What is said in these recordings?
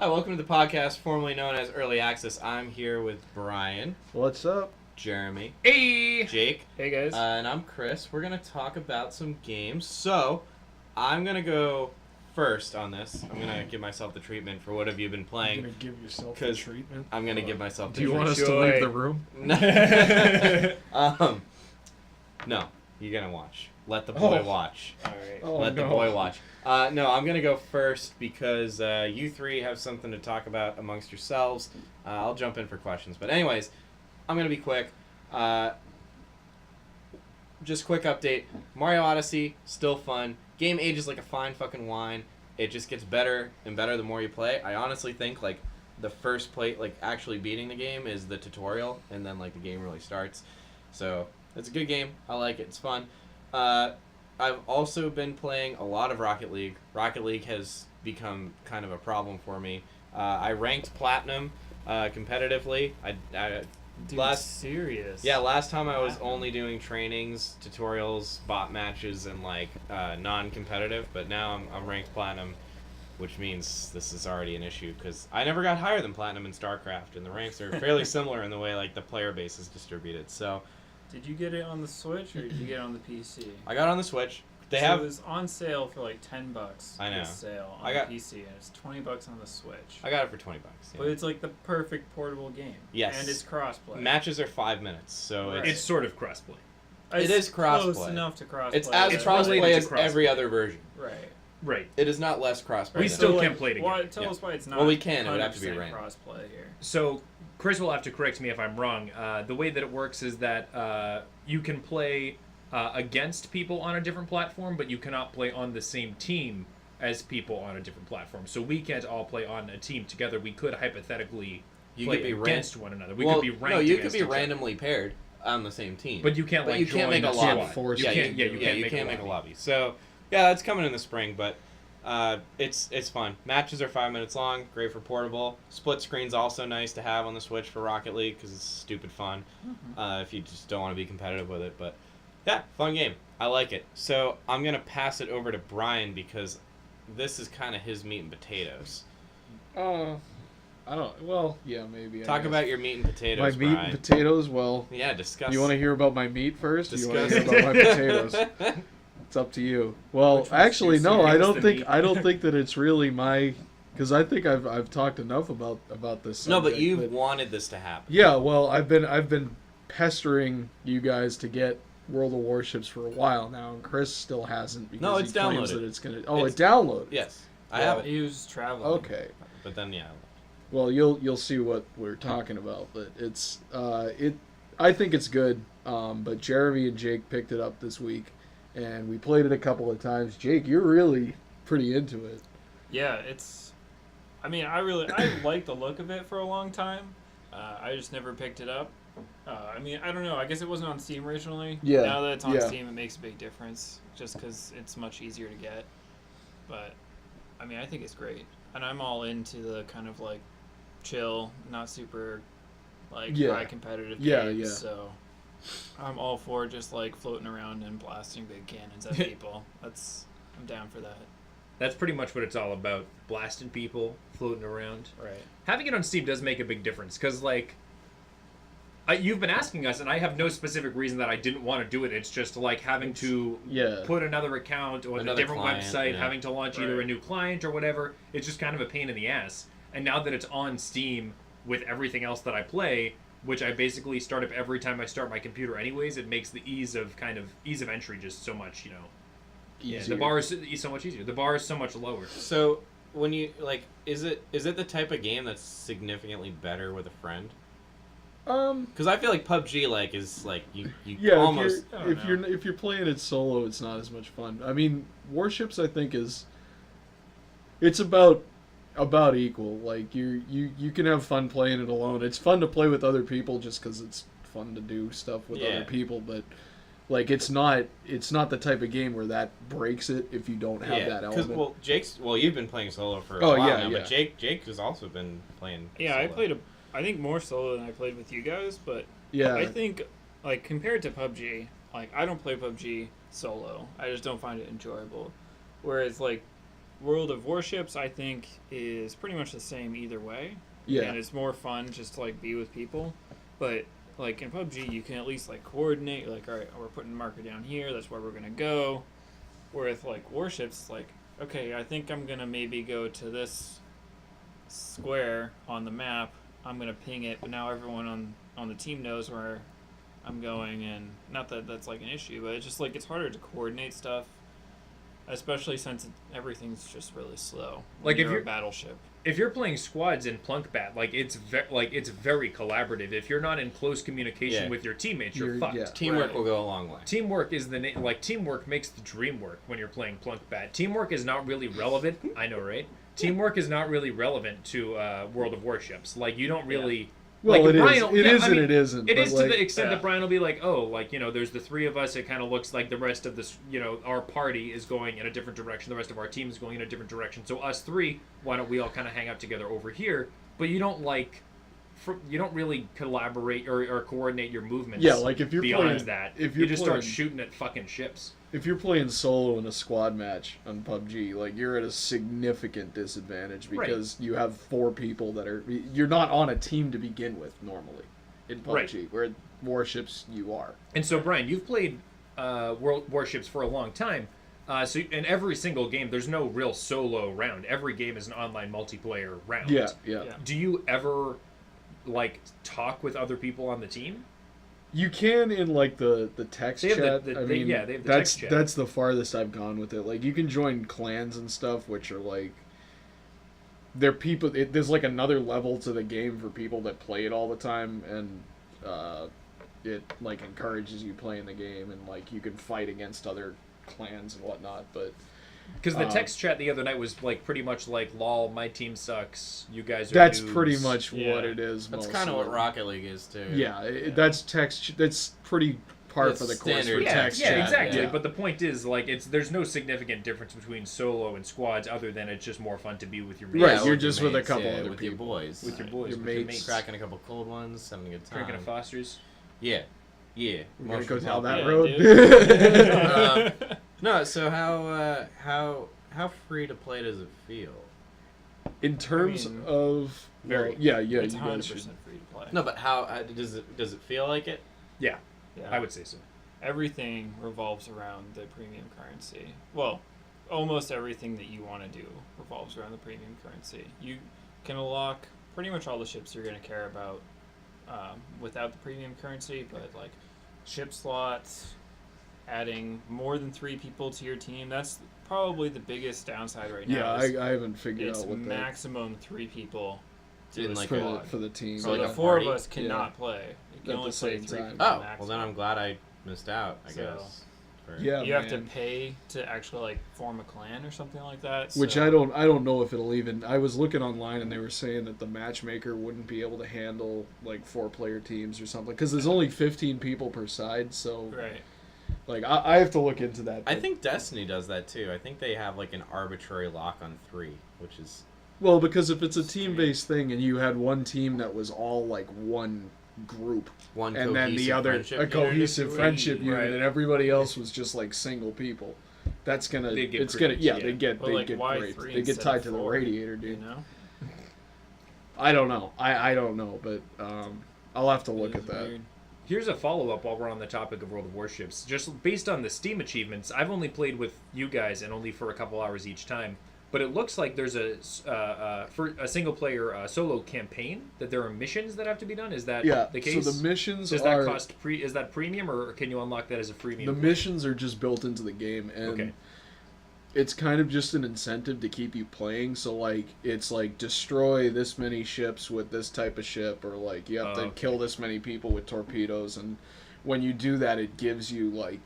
Hi, welcome to the podcast formerly known as Early Access. I'm here with Brian. What's up? Jeremy. Hey! Jake. Hey, guys. And I'm Chris. We're going to talk about some games. So, I'm going to go first on this. I'm going to give myself the treatment for what have you been playing. You're going to give yourself the treatment? I'm going to give myself the Do you treatment. want us to leave the room? No, you're going to watch. Let the boy watch. All right. Let the boy watch. No, I'm going to go first because you three have something to talk about amongst yourselves. I'll jump in for questions. But anyways, I'm going to be quick. Just quick update. Mario Odyssey, still fun. Game ages like a fine fucking wine. It just gets better and better the more you play. I honestly think, like, the first play, like, actually beating the game is the tutorial, and then, like, the game really starts. So, it's a good game. I like it. It's fun. I've also been playing a lot of Rocket League. Rocket League has become kind of a problem for me. I ranked Platinum competitively. Dude, serious? Yeah, last time I was only doing trainings, tutorials, bot matches, and like non-competitive. But now I'm ranked Platinum, which means this is already an issue because I never got higher than Platinum in StarCraft, and the ranks are fairly similar in the way like the player base is distributed. So. Did you get it on the Switch or did you get it on the PC? I got it on the Switch. It was on sale for like $10. I know. Sale on the PC, and it's $20 on the Switch. I got it for $20. Yeah. But it's like the perfect portable game. Yes. And it's crossplay. Matches are 5 minutes, so Right. It's sort of crossplay. It is crossplay. Close enough to crossplay. It's as crossplay as every other version. Right. Right. It is not less crossplay. We still can't play together. Tell us why it's not. Well, we can. It would have to be 100% random. crossplay here. So Chris will have to correct me if I'm wrong. The way that it works is that you can play against people on a different platform, but you cannot play on the same team as people on a different platform. So we can't all play on a team together. We could hypothetically play against one another. We could be ranked. No, you could against be each other. randomly paired on the same team. But you can't. But you can't make a join lobby. squad. You can't make a lobby. So yeah, that's coming in the spring, but. It's fun. Matches are 5 minutes long. Great for portable. Split screen's also nice to have on the Switch for Rocket League because it's stupid fun. If you just don't want to be competitive with it, but yeah, fun game. I like it. So I'm gonna pass it over to Brian because this is kind of his meat and potatoes. I don't. Well, yeah, maybe. Talk about your meat and potatoes. My meat Brian. and potatoes. Well, Yeah, discuss. you want to hear about my meat first? Or you want to Discuss. hear about my potatoes? It's up to you. Well, actually, no. I don't think. I don't think that it's really my. Because I think I've talked enough about this. No, but subject, you wanted this to happen. Yeah. Well, I've been pestering you guys to get World of Warships for a while now, and Chris still hasn't because No, it's he claims downloaded. that it's gonna. Oh, it downloaded. Yes, I have it. He was traveling. Okay. But then yeah. Well, you'll see what we're talking about, but it's I think it's good. But Jeremy and Jake picked it up this week, and we played it a couple of times. Jake, you're really pretty into it. Yeah, it's. I mean, I liked the look of it for a long time. I just never picked it up. I mean, I don't know. I guess it wasn't on Steam originally. Yeah. Now that it's on yeah. Steam, it makes a big difference just because it's much easier to get. But, I mean, I think it's great. And I'm all into the kind of, like, chill, not super, like, Yeah. high competitive Yeah, games. yeah. So, I'm all for just, like, floating around and blasting big cannons at people. I'm down for that. That's pretty much what it's all about. Blasting people, floating around. Right. Having it on Steam does make a big difference because, like, you've been asking us, and I have no specific reason that I didn't want to do it. It's just like having to put another account on a different client, website, having to launch either a Right. new client or whatever. It's just kind of a pain in the ass. And now that it's on Steam with everything else that I play, which I basically start up every time I start my computer anyways, it makes the ease of entry just so much, Easier. the bar is so much easier. The bar is so much lower. So when you is it the type of game that's significantly better with a friend? Because I feel like PUBG is you almost if you're playing it solo, it's not as much fun. I mean, Warships I think it's about equal. Like you can have fun playing it alone. It's fun to play with other people just because it's fun to do stuff with other people, but. Like it's not the type of game where that breaks it if you don't have that element. You've been playing solo for a while now, yeah. but Jake has also been playing. Yeah, solo. I played I think more solo than I played with you guys, but yeah, I think like compared to PUBG, like I don't play PUBG solo. I just don't find it enjoyable. Whereas like World of Warships, I think, is pretty much the same either way. Yeah. And it's more fun just to like be with people. But like in PUBG, you can at least like coordinate. Like, all right, we're putting a marker down here. That's where we're gonna go. Whereas like Warships, it's like, okay, I think I'm gonna maybe go to this square on the map. I'm gonna ping it, but now everyone on the team knows where I'm going, and not that that's like an issue, but it's just like it's harder to coordinate stuff, especially since everything's just really slow. Like, if you're you're- a battleship. If you're playing squads in Plunkbat, like it's very collaborative. If you're not in close communication Yeah. with your teammates, you're You're- fucked. yeah. Teamwork Right. will go a long way. Teamwork is teamwork makes the dream work when you're playing Plunkbat. Teamwork is not really relevant. I know, right? Teamwork is not really relevant to World of Warships. Like, you don't really. Well, like, it is. Brian, It yeah, is I and mean, it isn't. It but is like, to the extent Yeah. that Brian will be like, oh, like, there's the three of us. It kind of looks like the rest of this, our party is going in a different direction. The rest of our team is going in a different direction. So us three, why don't we all kind of hang out together over here? But you don't you don't really collaborate or coordinate your movements. Yeah, like if you're beyond playing that, if you you're just playing, start shooting at fucking ships. If you're playing solo in a squad match on PUBG, like you're at a significant disadvantage Right. because you have 4 people that you're not on a team to begin with normally in PUBG. Right. Where Warships you are. And so, Brian, you've played World Warships for a long time. So in every single game, there's no real solo round. Every game is an online multiplayer round. Yeah. Do you ever like talk with other people on the team? You can in like the text They have chat. they have the that's text chat. that's the farthest I've gone with it. Like you can join clans and stuff, which are like they're people. There's like another level to the game for people that play it all the time, and it like encourages you playing the game, and like you can fight against other clans and whatnot. But Because the text chat the other night was like pretty much like, "Lol, my team sucks. You guys are." that's noobs." pretty much Yeah. what it is. That's mostly. kind of what Rocket League is too. Yeah, that's text. That's pretty par It's for the course for standard text Yeah, chat. exactly. Yeah. But the point is, like, there's no significant difference between solo and squads, other than it's just more fun to be with your mates. Right, Yeah, you're with your just with a mates, couple yeah, other with your people. boys, with your boys, Your with your mates. mates, cracking a couple cold ones, having a good time. drinking a Foster's. Yeah. We're gonna go Emotional down that well-being. road. No, so how free to play does it feel? In terms mean, of very. well, yeah, It's you 100% guys should. free to play. No, but how does it feel like it? Yeah, Yeah. I would say so. Everything revolves around the premium currency. Well, almost everything that you want to do revolves around the premium currency. You can unlock pretty much all the ships you're going to care about without the premium currency, but like ship slots, adding more than 3 people to your team, that's probably the biggest downside right Yeah, now. is I haven't figured it's out what maximum 3 people to In, a like, for squad. the team. So like the a 4 of party? us cannot play. You can At only the play same 3 time. people Oh, maximum. well then I'm glad I missed out. I So- guess. For- Yeah, You have to man. pay to actually like form a clan or something like that. Which so- I don't know if it'll even. I was looking online and they were saying that the matchmaker wouldn't be able to handle like 4-player teams or something because there's only 15 people per side. So Right. like I have to look into that. I but- think Destiny does that too. I think they have like an arbitrary lock on 3, which is well because if it's a team-based thing and you had one team that was all like one group one and then the cohesive other friendship a unit. cohesive Right. friendship unit Right. and everybody else was just like single people. That's gonna They'd get it's gonna creeped, yeah, yeah. they get But they like, get why raped. 3 They get instead tied of to the 4, radiator, You dude. know. I don't know. I don't know, but I'll have to look It at is that. weird. Here's a follow-up while we're on the topic of World of Warships. Just based on the Steam achievements, I've only played with you guys and only for a couple hours each time. But it looks like there's for a single-player solo campaign that there are missions that have to be done. Is that Yeah. the case? So the missions Does that are cost is that premium or can you unlock that as a freemium? the missions are just built into the game and Okay. it's kind of just an incentive to keep you playing. So like it's like destroy this many ships with this type of ship, or like you have to Okay. kill this many people with torpedoes, and when you do that, it gives you like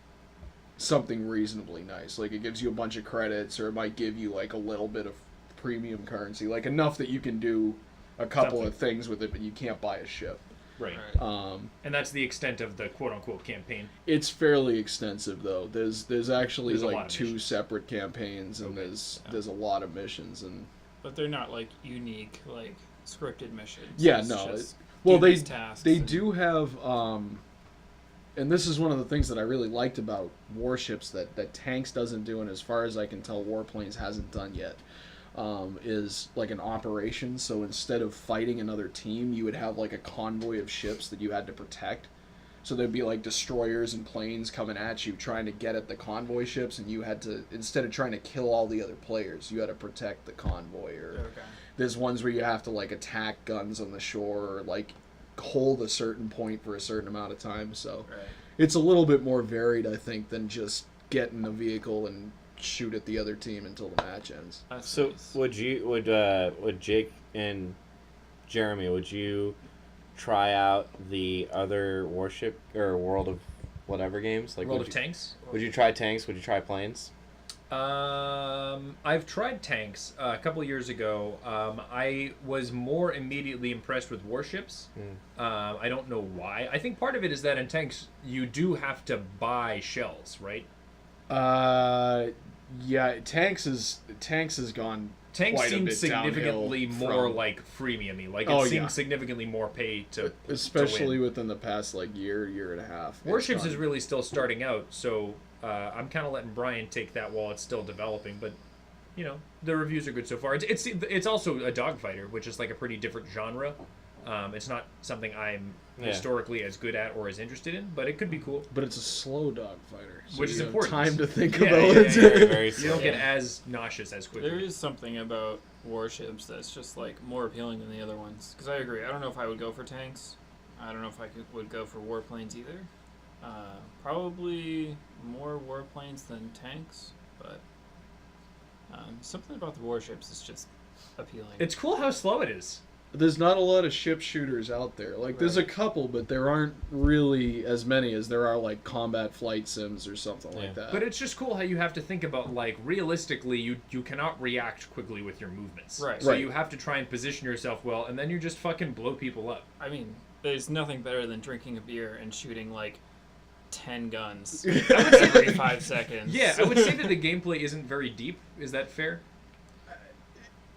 something reasonably nice. Like it gives you a bunch of credits, or it might give you like a little bit of premium currency, like enough that you can do a couple of things with it, but you can't buy a ship. Right. Right. And that's the extent of the quote-unquote campaign. It's fairly extensive though. There's actually There's a lot like of 2 missions. separate campaigns, and Okay. there's a lot of missions, and But they're not like unique, like scripted missions. Yeah, It's no, just well do they these tasks they and- do have and this is one of the things that I really liked about Warships that Tanks doesn't do, and as far as I can tell, Warplanes hasn't done yet, is like an operation. So instead of fighting another team, you would have like a convoy of ships that you had to protect. So there'd be like destroyers and planes coming at you, trying to get at the convoy ships, and you had to, instead of trying to kill all the other players, you had to protect the convoy. Or there's ones where you have to like attack guns on the shore, or like hold a certain point for a certain amount of time. So it's a little bit more varied, I think, than just get in the vehicle and shoot at the other team until the match ends. So would Jake and Jeremy, would you try out the other Warship or World of whatever games? Like World of Tanks? Would you try tanks? Would you try planes? I've tried tanks a couple years ago. I was more immediately impressed with warships. I don't know why. I think part of it is that in tanks you do have to buy shells, right? Yeah, tanks has gone. Tanks quite a seem bit significantly downhill more from- like freemium-y. Like it seems significantly more pay to especially win. within the past like year and a half. Warships is really still starting out, so I'm kind of letting Brian take that while it's still developing. But you know, the reviews are good so far. It's also a dogfighter, which is like a pretty different genre. It's not something I'm historically as good at or as interested in, but it could be cool. But it's a slow dogfighter, so Which is you have important. time to think Yeah, about yeah, it. yeah, Very You slow. don't get as nauseous as quickly. There is something about warships that's just like more appealing than the other ones. Because I agree. I don't know if I would go for tanks. I don't know if I would go for warplanes either. Probably more warplanes than tanks, but something about the warships is just appealing. It's cool how slow it is. There's not a lot of ship shooters out there. Like, there's a couple, but there aren't really as many as there are, like, combat flight sims or something like that. But it's just cool how you have to think about, like, realistically, you cannot react quickly with your movements. Right. So Right. you have to try and position yourself well, and then you just fucking blow people up. I mean, there's nothing better than drinking a beer and shooting like 10 guns every 5 seconds. Yeah, I would say that the gameplay isn't very deep. Is that fair?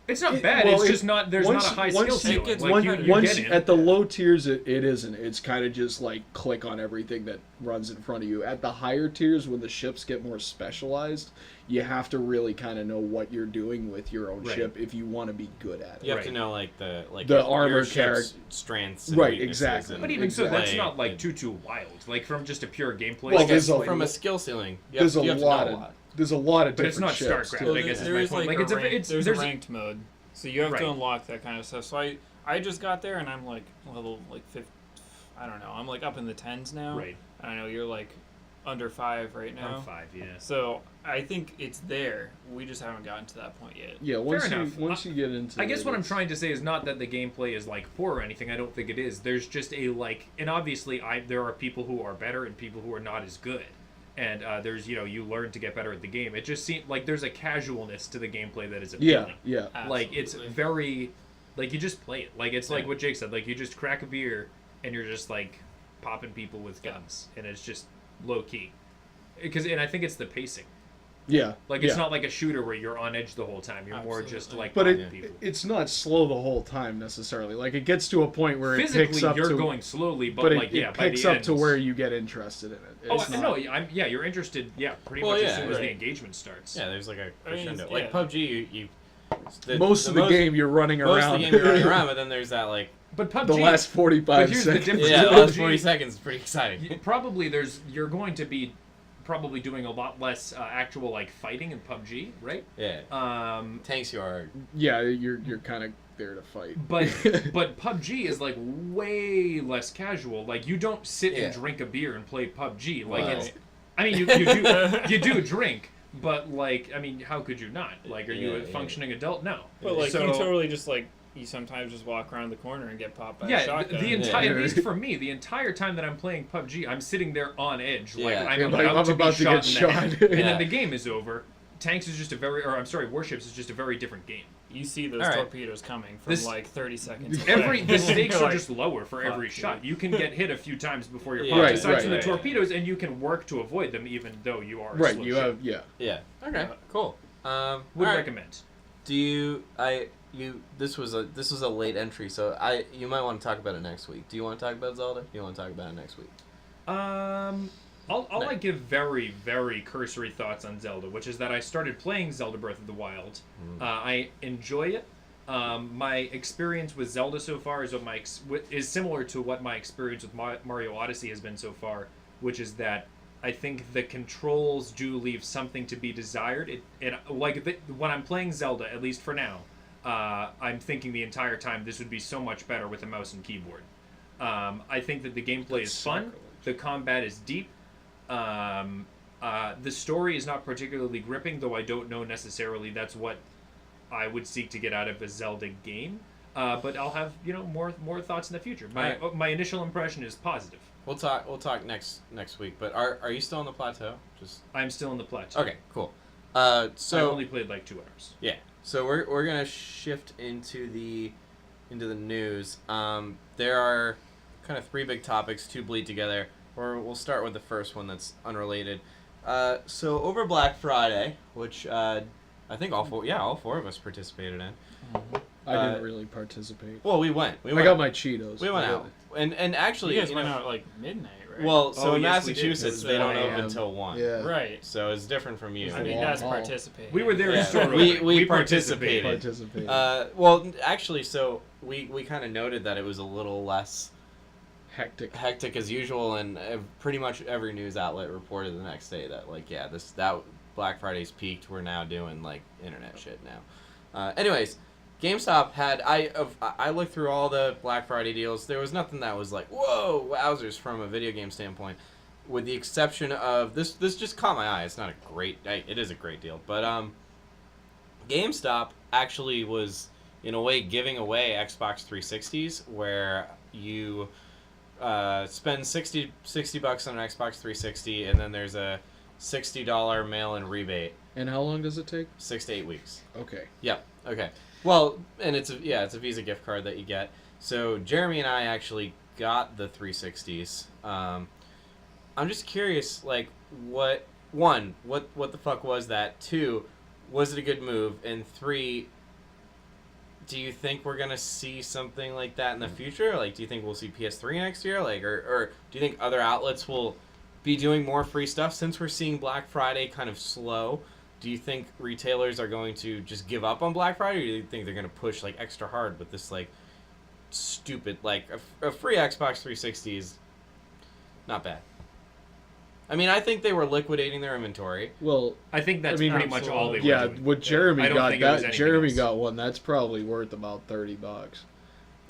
It's not bad. well, it's it- just not. There's once- not a high once skill it ceiling. gets Like one- you Once get in. at the low tiers, it isn't. It's kind of just like click on everything that runs in front of you. At the higher tiers, when the ships get more specialized, you have to really kind of know what you're doing with your own Right. ship if you want to be good at it. You have to Right. know The your armor ship's strengths, and Right, weaknesses exactly. and But even so, that's play not like and- too wild. Like from just a pure gameplay. Well, like, there's a- from a skill ceiling. You There's have, you a have to lot know a of lot. there's a lot of But it's different not ships. StarCraft, too. I guess is there my is point. like, Like, it's a- rank, it's- there's there's a a- ranked mode, so you have Right. to unlock that kind of stuff. So I just got there and I'm like level like 50, I don't know. I'm like up in the 10s now. Right. I know you're like under 5 right now. I'm 5, yeah. So I think it's there. We just haven't gotten to that point yet. Yeah, once enough. you get into I guess it, what I'm it's- trying to say is not that the gameplay is like poor or anything. I don't think it is. There's just a like, and obviously there are people who are better and people who are not as good. And there's you learn to get better at the game. It just seems like there's a casualness to the gameplay that is appealing. Yeah. Like it's Absolutely. very, like you just play it. Like it's like Yeah. what Jake said. Like you just crack a beer and you're just like popping people with guns, and it's just low key. And I think it's the pacing. Yeah. Like it's yeah. not like a shooter where you're on edge the whole time. You're more just Absolutely. like But popping it, people. it's not slow the whole time necessarily. Like it gets to a point where it Physically, picks up you're to going slowly, but, but like it by picks the up end, to where you get interested in it. It's Oh not- no, you're interested. Yeah, pretty Well, much yeah, as soon as right. the engagement starts. Yeah, there's like a I mean, crescendo. yeah. Like PUBG, you most of the game you're running most around. of the game you're running around, but then there's that like But PUBG, the last 45 but here's the seconds. difference. yeah, the PUBG last 40 seconds is pretty exciting. Probably you're going to be probably doing a lot less actual like fighting in PUBG, right? Yeah, tanks you are. Yeah, you're kind of there to fight. But but PUBG is like way less casual. Like you don't sit and Yeah. drink a beer and play PUBG. Like Wow. it's, I mean you do drink, but like I mean how could you not? Like are you a Yeah, yeah. functioning adult? No. But like So- you totally just like you sometimes just walk around the corner and get popped by a Yeah, shotgun. the entire Yeah. at least for me, the entire time that I'm playing PUBG, I'm sitting there on edge, like Yeah. I'm Yeah, like, about I'm to about be to get shot in the head. shot. And Yeah. then the game is over. Tanks is just Warships is just a very different game. You see those All right. torpedoes coming from This- like 30 seconds. The stakes You're are like, just lower for every fuck, shot. dude. You can get hit a few times before you're Yeah. popped Right, aside right, from the right. torpedoes, and you can work to avoid them, even though you are a Right, slow you ship. have yeah. Yeah. Okay. Cool. Would all right. recommend. Do you? This was a late entry, so you might want to talk about it next week. Do you want to talk about Zelda? Do you want to talk about it next week? I'll like give very, very cursory thoughts on Zelda, which is that I started playing Zelda Breath of the Wild. I enjoy it. My experience with Zelda so far is similar to what my experience with Mario Odyssey has been so far, which is that I think the controls do leave something to be desired. When I'm playing Zelda, at least for now, I'm thinking the entire time this would be so much better with a mouse and keyboard. I think that the gameplay is fun. The combat is deep. The story is not particularly gripping, though I don't know necessarily that's what I would seek to get out of a Zelda game. But I'll have more thoughts in the future. My initial impression is positive. We'll talk next week. But are you still on the plateau? I'm still in the plateau. Okay, cool. I So only played like 2 hours. yeah, so we're gonna shift into the news. There are kind of 3 big topics to bleed together. We'll start with the first one that's unrelated. So over Black Friday, which I think all four of us participated in. I didn't really participate. Well, we went. I got my Cheetos. We went out, and actually, You guys went out like midnight, right? Well, so Oh, in yes, we did. Massachusetts, It was they don't 1 open a.m. until 1. Yeah. right. So it's different from you. I mean, long that's haul. participating. We were there Yeah. in store. We participated. Participated. Well, actually, so we kind of noted that it was a little less Hectic. as usual, and pretty much every news outlet reported the next day that that Black Friday's peaked. We're now doing like internet shit now. Anyways, GameStop had I looked through all the Black Friday deals. There was nothing that was like whoa wowzers from a video game standpoint, with the exception of this. This just caught my eye. It's not a great. It is a great deal, but GameStop actually was in a way giving away Xbox 360s, where you spend $60 on an Xbox 360, and then there's a $60 mail-in rebate. And how long does it take? 6 to 8 weeks. Okay. Yep. Okay. Well, and it's a Visa gift card that you get. So Jeremy and I actually got the 360s. I'm just curious, like, what the fuck was that? 2, was it a good move? And 3, do you think we're gonna see something like that in the future? Like, do you think we'll see PS3 next year? Like, or do you think other outlets will be doing more free stuff since we're seeing Black Friday kind of slow? Do you think retailers are going to just give up on Black Friday, or do you think they're gonna push like extra hard with this like stupid like a free Xbox 360 is not bad? I mean, I think they were liquidating their inventory. Well, I think that's pretty much all they were yeah, doing. what Jeremy I don't got, think it was anything Jeremy else. got one that's probably worth about $30.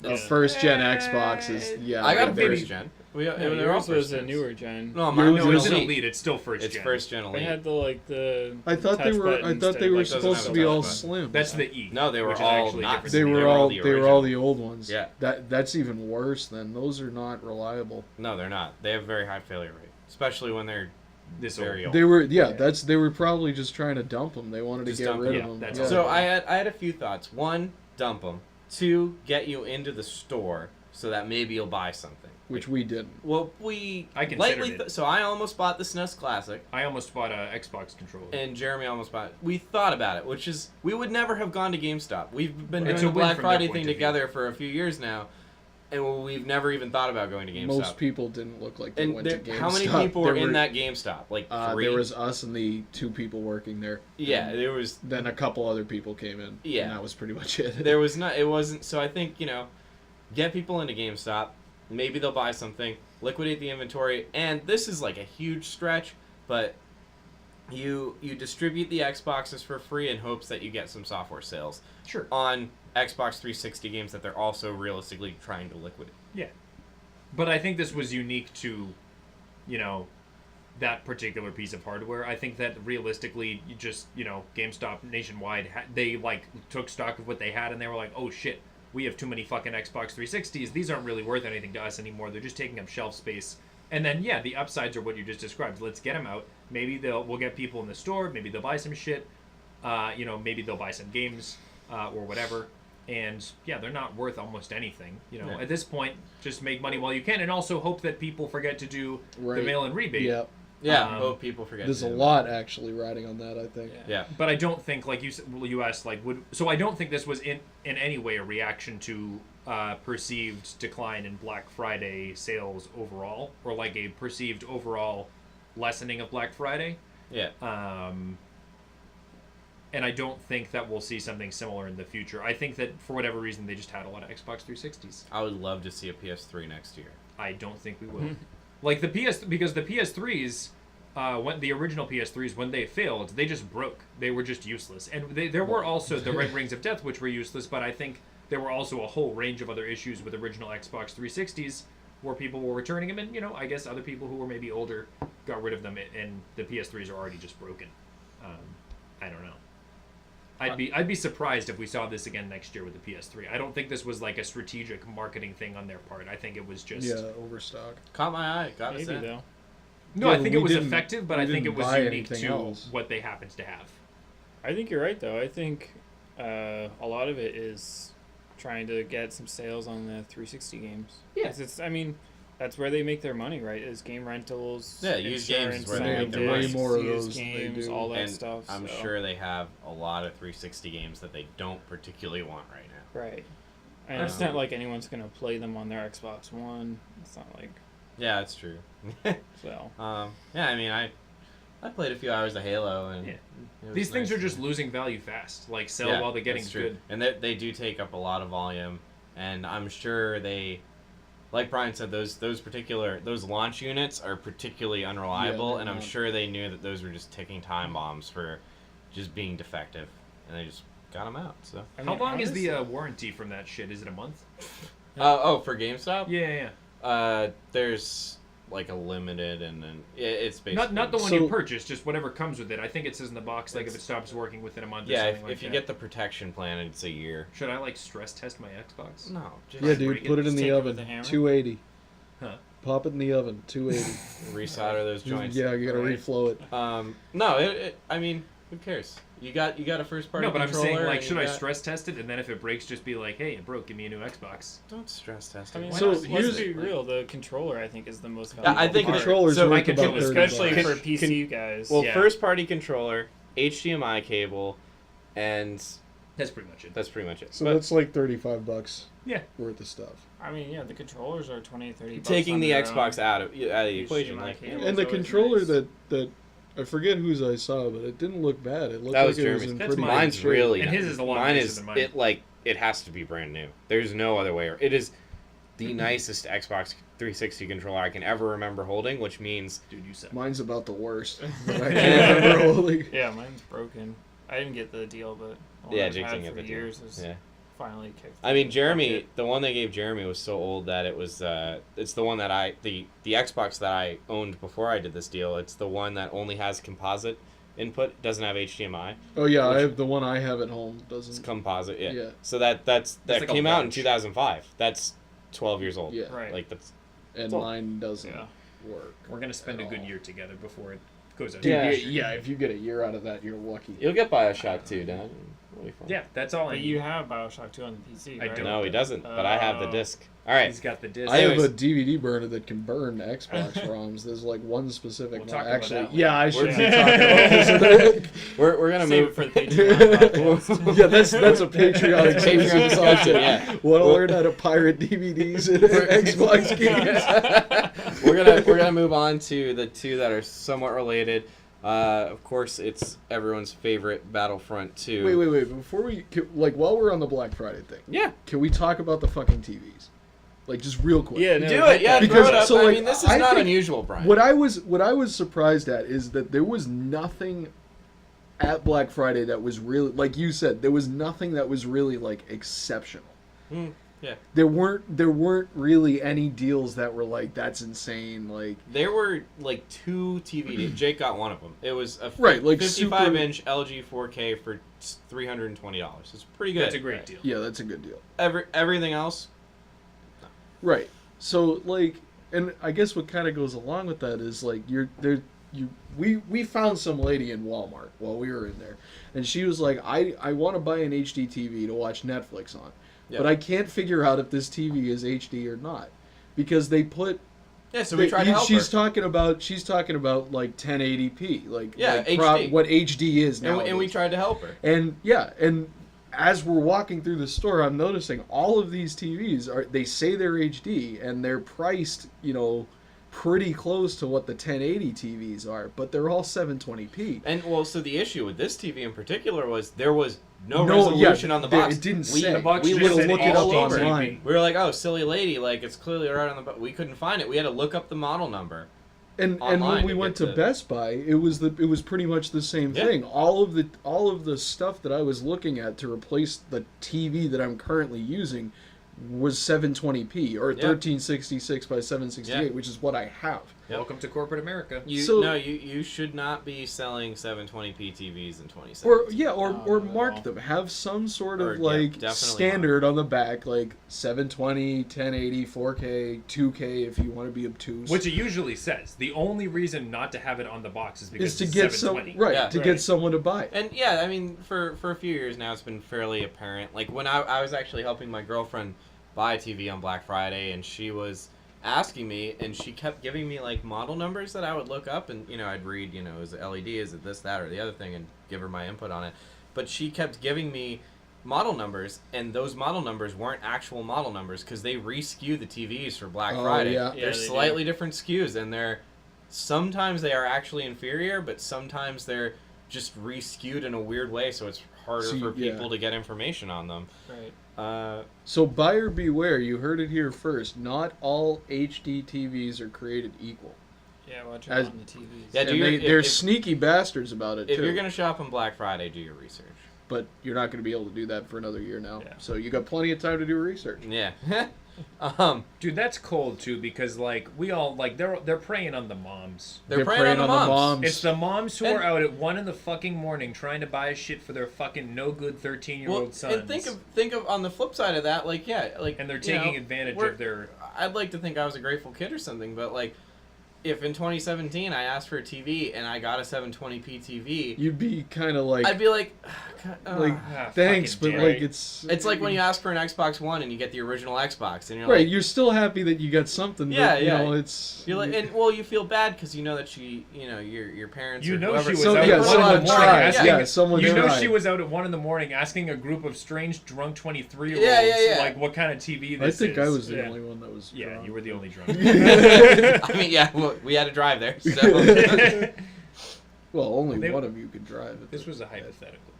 A Yeah. first gen Xbox is I got a very- first gen. We, No, they're all yours was first a gens. newer gen. No, Yours mine No, was it's an elite. elite. It's still first It's gen. first gen They elite. had the I thought they touch were. button I thought they instead were of, doesn't supposed have to a be touch all button. slim. That's the E. No, they were which is all actually not- different. They were all. They were original. all the old ones. Yeah. That's even worse. Then those are not reliable. No, they're not. They have very high failure rate, especially when they're This very old. They were. Yeah. They were probably just trying to dump them. They wanted to Just get dump rid them. of them. Yeah, that's Yeah. So I had a few thoughts. 1, dump them. 2, get you into the store so that maybe you'll buy something. Which we didn't. Well, I considered lightly it. so I almost bought the SNES Classic, I almost bought a Xbox controller. and Jeremy almost bought it. We thought about it, which is we would never have gone to GameStop. We've been It's doing a the win Black from their Friday point thing of view. together for a few years now, and we've never even thought about going to GameStop. Most people didn't look like they and went to GameStop. how many people were There in that GameStop? Like 3? There was us and the 2 people working there. Yeah, there was. Then a couple other people came in. Yeah. And that was pretty much it. There was not. It wasn't. So I think get people into GameStop. Maybe they'll buy something, liquidate the inventory, and this is like a huge stretch, but you distribute the Xboxes for free in hopes that you get some software sales Sure. on Xbox 360 games that they're also realistically trying to liquidate. Yeah. But I think this was unique to, that particular piece of hardware. I think that realistically, you just, GameStop nationwide, they took stock of what they had and they were like, oh shit, we have too many fucking Xbox 360s. These aren't really worth anything to us anymore. They're just taking up shelf space. And then, yeah, the upsides are what you just described. Let's get them out. Maybe we'll get people in the store. Maybe they'll buy some shit. Maybe they'll buy some games or whatever. And, yeah, they're not worth almost anything. Yeah. At this point, just make money while you can. And also hope that people forget to do the mail-in rebate. Yeah. Yeah, Um, hope people forget. There's to a do lot actually riding on that, I think. Yeah. But I don't think, like you asked, so I don't think this was in any way a reaction to perceived decline in Black Friday sales overall, or like a perceived overall lessening of Black Friday. Yeah. And I don't think that we'll see something similar in the future. I think that for whatever reason they just had a lot of Xbox 360s. I would love to see a PS3 next year. I don't think we will. Like because the PS3s, when the original PS3s, when they failed, they just broke. They were just useless. And there were also the Red Rings of Death, which were useless, but I think there were also a whole range of other issues with original Xbox 360s where people were returning them, and I guess other people who were maybe older got rid of them, and the PS3s are already just broken. I don't know. I'd be surprised if we saw this again next year with the PS3. I don't think this was like a strategic marketing thing on their part. I think it was just overstock. Caught my eye. Gotta Maybe say. though. No, Yeah, I think we it was didn't- effective, but we I think it didn't was buy unique anything to else. what they happened to have. I think you're right though. I think a lot of it is trying to get some sales on the 360 games. Yeah. 'Cause it's, I mean, that's where they make their money, right? Is game rentals. Yeah, used games is insurance, where they selling make their money. discs, Way more of used those than they games, do. all that And stuff. I'm so. sure they have a lot of 360 games that they don't particularly want right now. Right. And it's not like anyone's gonna play them on their Xbox One. It's not like Yeah, that's true. so. Yeah, I mean, I played a few hours of Halo, and Yeah. it was These things nice. are just losing value fast. Like sell Yeah, while the that's getting's true. good. And they do take up a lot of volume, and I'm sure they, like Brian said, those launch units are particularly unreliable, they're and I'm not. sure they knew that those were just ticking time bombs for just being defective, and they just got them out. So I How mean, long is the honestly- warranty from that shit? Is it a month? for GameStop, Yeah. there's like a limited, and then it's basically Not the one So- you purchased, just whatever comes with it. I think it says in the box like if it It's- stops working within a month. or Yeah, something if you that. get the protection plan, it's a year. Should I like stress test my Xbox? No, just Yeah, break dude, it, put it in just the take it with oven. the hammer? 280. Huh. Pop it in the oven. 280. resolder those joints. Yeah, you gotta Right. reflow it. No, I mean, who cares? You got a first party No, but I'm controller. saying like, and should you I got- stress test it and then if it breaks, just be like, hey, it broke. Give me a new Xbox. Don't stress test I it. mean, Why So not? let's here's- be real. The controller, I think, is the most Yeah, valuable. I think part. the controller's so worth my controller- about 30 especially bucks. for PC guys. Well, Yeah. first party controller, HDMI cable, and That's pretty much it. that's pretty much it. So But that's like $35 Yeah. worth of stuff. I mean, yeah, the controllers are 20, 30 bucks taking on the their Xbox own. out of the HDMI equation, like cable. And the It's always controller nice. that I forget whose I saw, but it didn't look bad. It looked That like was it was Jeremy's. in That's pretty mine. good mine's shape. really And his is a lot mine nicer is than mine. it has to be brand new. There's no other way. It is the nicest Xbox 360 controller I can ever remember holding, which means Dude, you suck. Mine's about the worst. But I can't remember holding. Yeah, mine's broken. I didn't get the deal, but the one yeah, I've Jake had didn't for get the deal. years is Yeah. finally kicked. I mean, Jeremy, bucket. the one they gave Jeremy was so old that it was, it's the one that the Xbox that I owned before I did this deal. It's the one that only has composite input, doesn't have HDMI. Oh yeah, Which- I have the one I have at home. It's Doesn't. composite, yeah. Yeah. So that like a came out in large. 2005. That's 12 years old. Yeah. Right. Like that's And So- mine doesn't Yeah. work. We're gonna spend a at good all. year together before it goes out. Dude, Yeah. yeah. If you get a year out of that, you're lucky. you'll get BioShock 2 done. It'll be fun. Yeah, that's all I But need. you have Bioshock 2 on the PC, I right? don't. No, he doesn't. But I have the disc. All right. He's got the disc. I have a Anyways. DVD burner that can burn Xbox ROMs. There's like one specific We'll one. talk about Actually, that yeah, I should We're- be talking about this. We're gonna Save move it for the Patreon podcast. Yeah, that's a Patreon exclusive Patreon content. discussion, yeah. Want to Well- learn how to pirate DVDs and Xbox games? we're gonna move on to the two that are somewhat related. Of course, it's everyone's favorite Battlefront 2. Wait. Before while we're on the Black Friday thing, Yeah. can we talk about the fucking TVs? Like, just real quick. Yeah, no, Do it, yeah. Because- Throw it up. so, I like, mean, this is I not think- unusual, Brian. What I was surprised at is that there was nothing at Black Friday that was really, like you said, there was nothing that was really like exceptional. Yeah. There weren't really any deals that were like, that's insane. Like, There were like two TV deals. Jake got one of them. It was a Right, like 55-inch LG 4K for $320. It's pretty good. That's a great deal. yeah, that's a good deal. Everything else, Right. So like, and I guess what kind of goes along with that is like we found some lady in Walmart while we were in there, and she was like, I want to buy an HD TV to watch Netflix on, Yeah. but I can't figure out if this TV is HD or not, because they put. yeah. So we tried to help she's her. talking about like 1080p, like Yeah, like HD. what HD is now. And we tried to help her. And yeah, and as we're walking through the store, I'm noticing all of these TVs they say they're HD and they're priced, pretty close to what the 1080 TVs are, but they're all 720p. And well, so the issue with this TV in particular was there was no resolution on the box. It didn't we, say. The box we just looked said look it up all over. online. We were like, oh, silly lady, like it's clearly right on the box. We couldn't find it. We had to look up the model number. And online when we to went get to the- Best Buy, it was pretty much the same Yeah. thing. All of the stuff that I was looking at to replace the TV that I'm currently using was 720p or 1366 by 768, which is what I have. Welcome to corporate America. You should not be selling 720p TVs in 2017. Or mark them. Have some sort of definitely standard on the back, like 720, 1080, 4K, 2K if you want to be obtuse. Which it usually says. The only reason not to have it on the box is because is to it's get 720. get someone to buy it. And yeah, I mean, for a few years now, it's been fairly apparent. Like when I was actually helping my girlfriend buy a TV on Black Friday, and she was asking me, and she kept giving me like model numbers that I would look up, and I'd read, is it LED, is it this, that, or the other thing, and give her my input on it. But she kept giving me model numbers, and those model numbers weren't actual model numbers because they re-skew the TVs for Black Friday. Yeah. They're slightly different skews, and sometimes they are actually inferior, but sometimes they're just re-skewed in a weird way, so it's harder for people to get information on them. Right. So buyer beware, you heard it here first. Not all HD TVs are created equal. Yeah, watch out on the TVs. Yeah, And they're sneaky bastards about it, If too. you're going to shop on Black Friday, do your research. But you're not going to be able to do that for another year now. Yeah. So you got plenty of time to do research. Yeah. Dude, that's cold too because we all they're preying on the moms. They're preying on the moms. It's the moms who are out at 1 in the fucking morning trying to buy shit for their fucking no good 13-year-old sons. And think of on the flip side of that, and they're taking advantage of their. I'd like to think I was a grateful kid or something, but if in 2017 I asked for a TV and I got a 720p TV, you'd be kind of like, I'd be like, thanks, but fucking it's like when you ask for an Xbox One and you get the original Xbox, and you're right, like, you're still happy that you got something. Yeah, but, yeah. It's you're like, and you feel bad because you know that your parents, You or know whoever, she was out at 1 in the someone morning tried. asking. Yeah, someone You know tried. she was out at 1 in the morning asking a group of strange drunk 23-year-olds Yeah. what kind of TV this is. I think I was the only one that was. Yeah, drunk. you were the only drunk. I mean, yeah, well, we had to drive there, so. Well, only one of you could drive it. This was a hypothetical.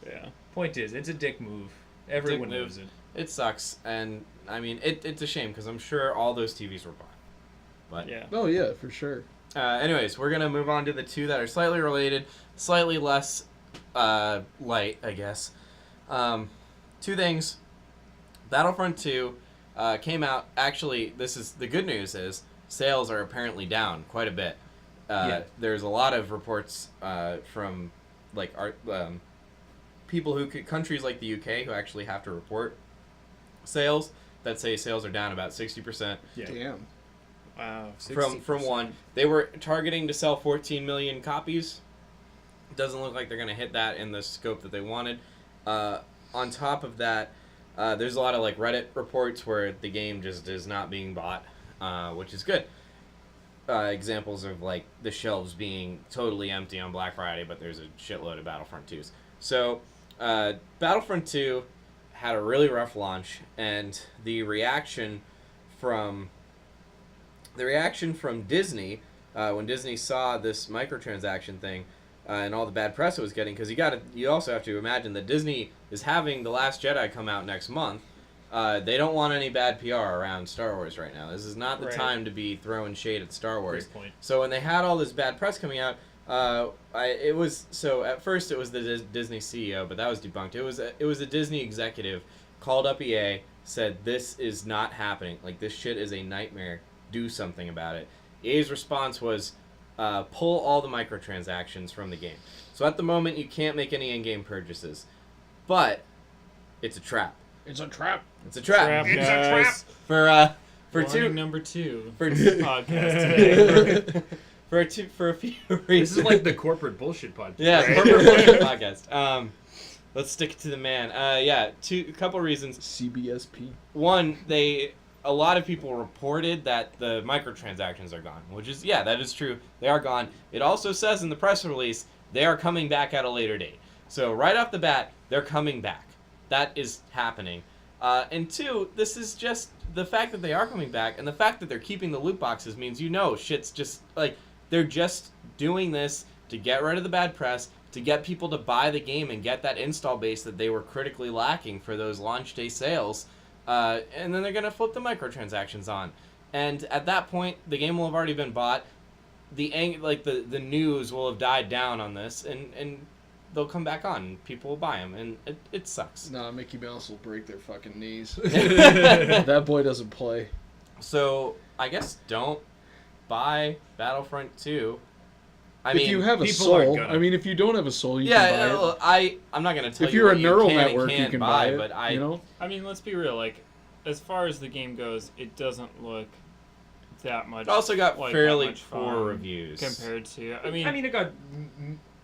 Yeah. Point is, it's a dick move. Everyone Dick move. knows it. It sucks, and I mean, it's a shame because I'm sure all those TVs were bought. But Yeah. Oh yeah, for sure. Anyways, we're gonna move on to the two that are slightly related, slightly less light, I guess. Two things. Battlefront 2 came out. Actually, this is the good news is sales are apparently down quite a bit. There's a lot of reports from people countries like the UK who actually have to report sales that say sales are down about 60%. Yeah. Damn. Wow. From one. They were targeting to sell 14 million copies. Doesn't look like they're going to hit that in the scope that they wanted. On top of that, there's a lot of Reddit reports where the game just is not being bought, which is good. Examples of the shelves being totally empty on Black Friday, but there's a shitload of Battlefront 2s. So Battlefront 2 had a really rough launch, and the reaction from Disney when Disney saw this microtransaction thing and all the bad press it was getting, because you also have to imagine that Disney is having The Last Jedi come out next month. They don't want any bad PR around Star Wars right now. This is not the time to be throwing shade at Star Wars. Great point. So when they had all this bad press coming out, at first it was the Disney CEO, but that was debunked. It was a Disney executive called up EA, said this is not happening. This shit is a nightmare. Do something about it. EA's response was pull all the microtransactions from the game. So at the moment you can't make any in-game purchases, but it's a trap. It's a trap. It's a trap. It's a trap. For Warning number 2 for podcast today. for a few reasons. This is like the corporate bullshit podcast. Yeah, right? corporate bullshit podcast. Let's stick it to the man. A couple reasons. CBSP. One, a lot of people reported that the microtransactions are gone, which is, that is true. They are gone. It also says in the press release they are coming back at a later date. So right off the bat, they're coming back. that is happening. And 2, this is just the fact that they are coming back, and the fact that they're keeping the loot boxes means shit's just like they're just doing this to get rid of the bad press, to get people to buy the game and get that install base that they were critically lacking for those launch day sales. And then they're gonna flip the microtransactions on, and at that point, the game will have already been bought. The news will have died down on this, and they'll come back on, and people will buy them, and it sucks. Nah, Mickey Mouse will break their fucking knees. That boy doesn't play. So I guess don't buy Battlefront 2. If you have a people aren't soul, gonna. I mean, if you don't have a soul, you can buy it. I'm not gonna tell If you you're what a neural you can network, and you can't can buy it. but you know, I mean, let's be real. Like, as far as the game goes, it doesn't look that much. It also got like, fairly that much poor fun reviews compared to. I mean, it got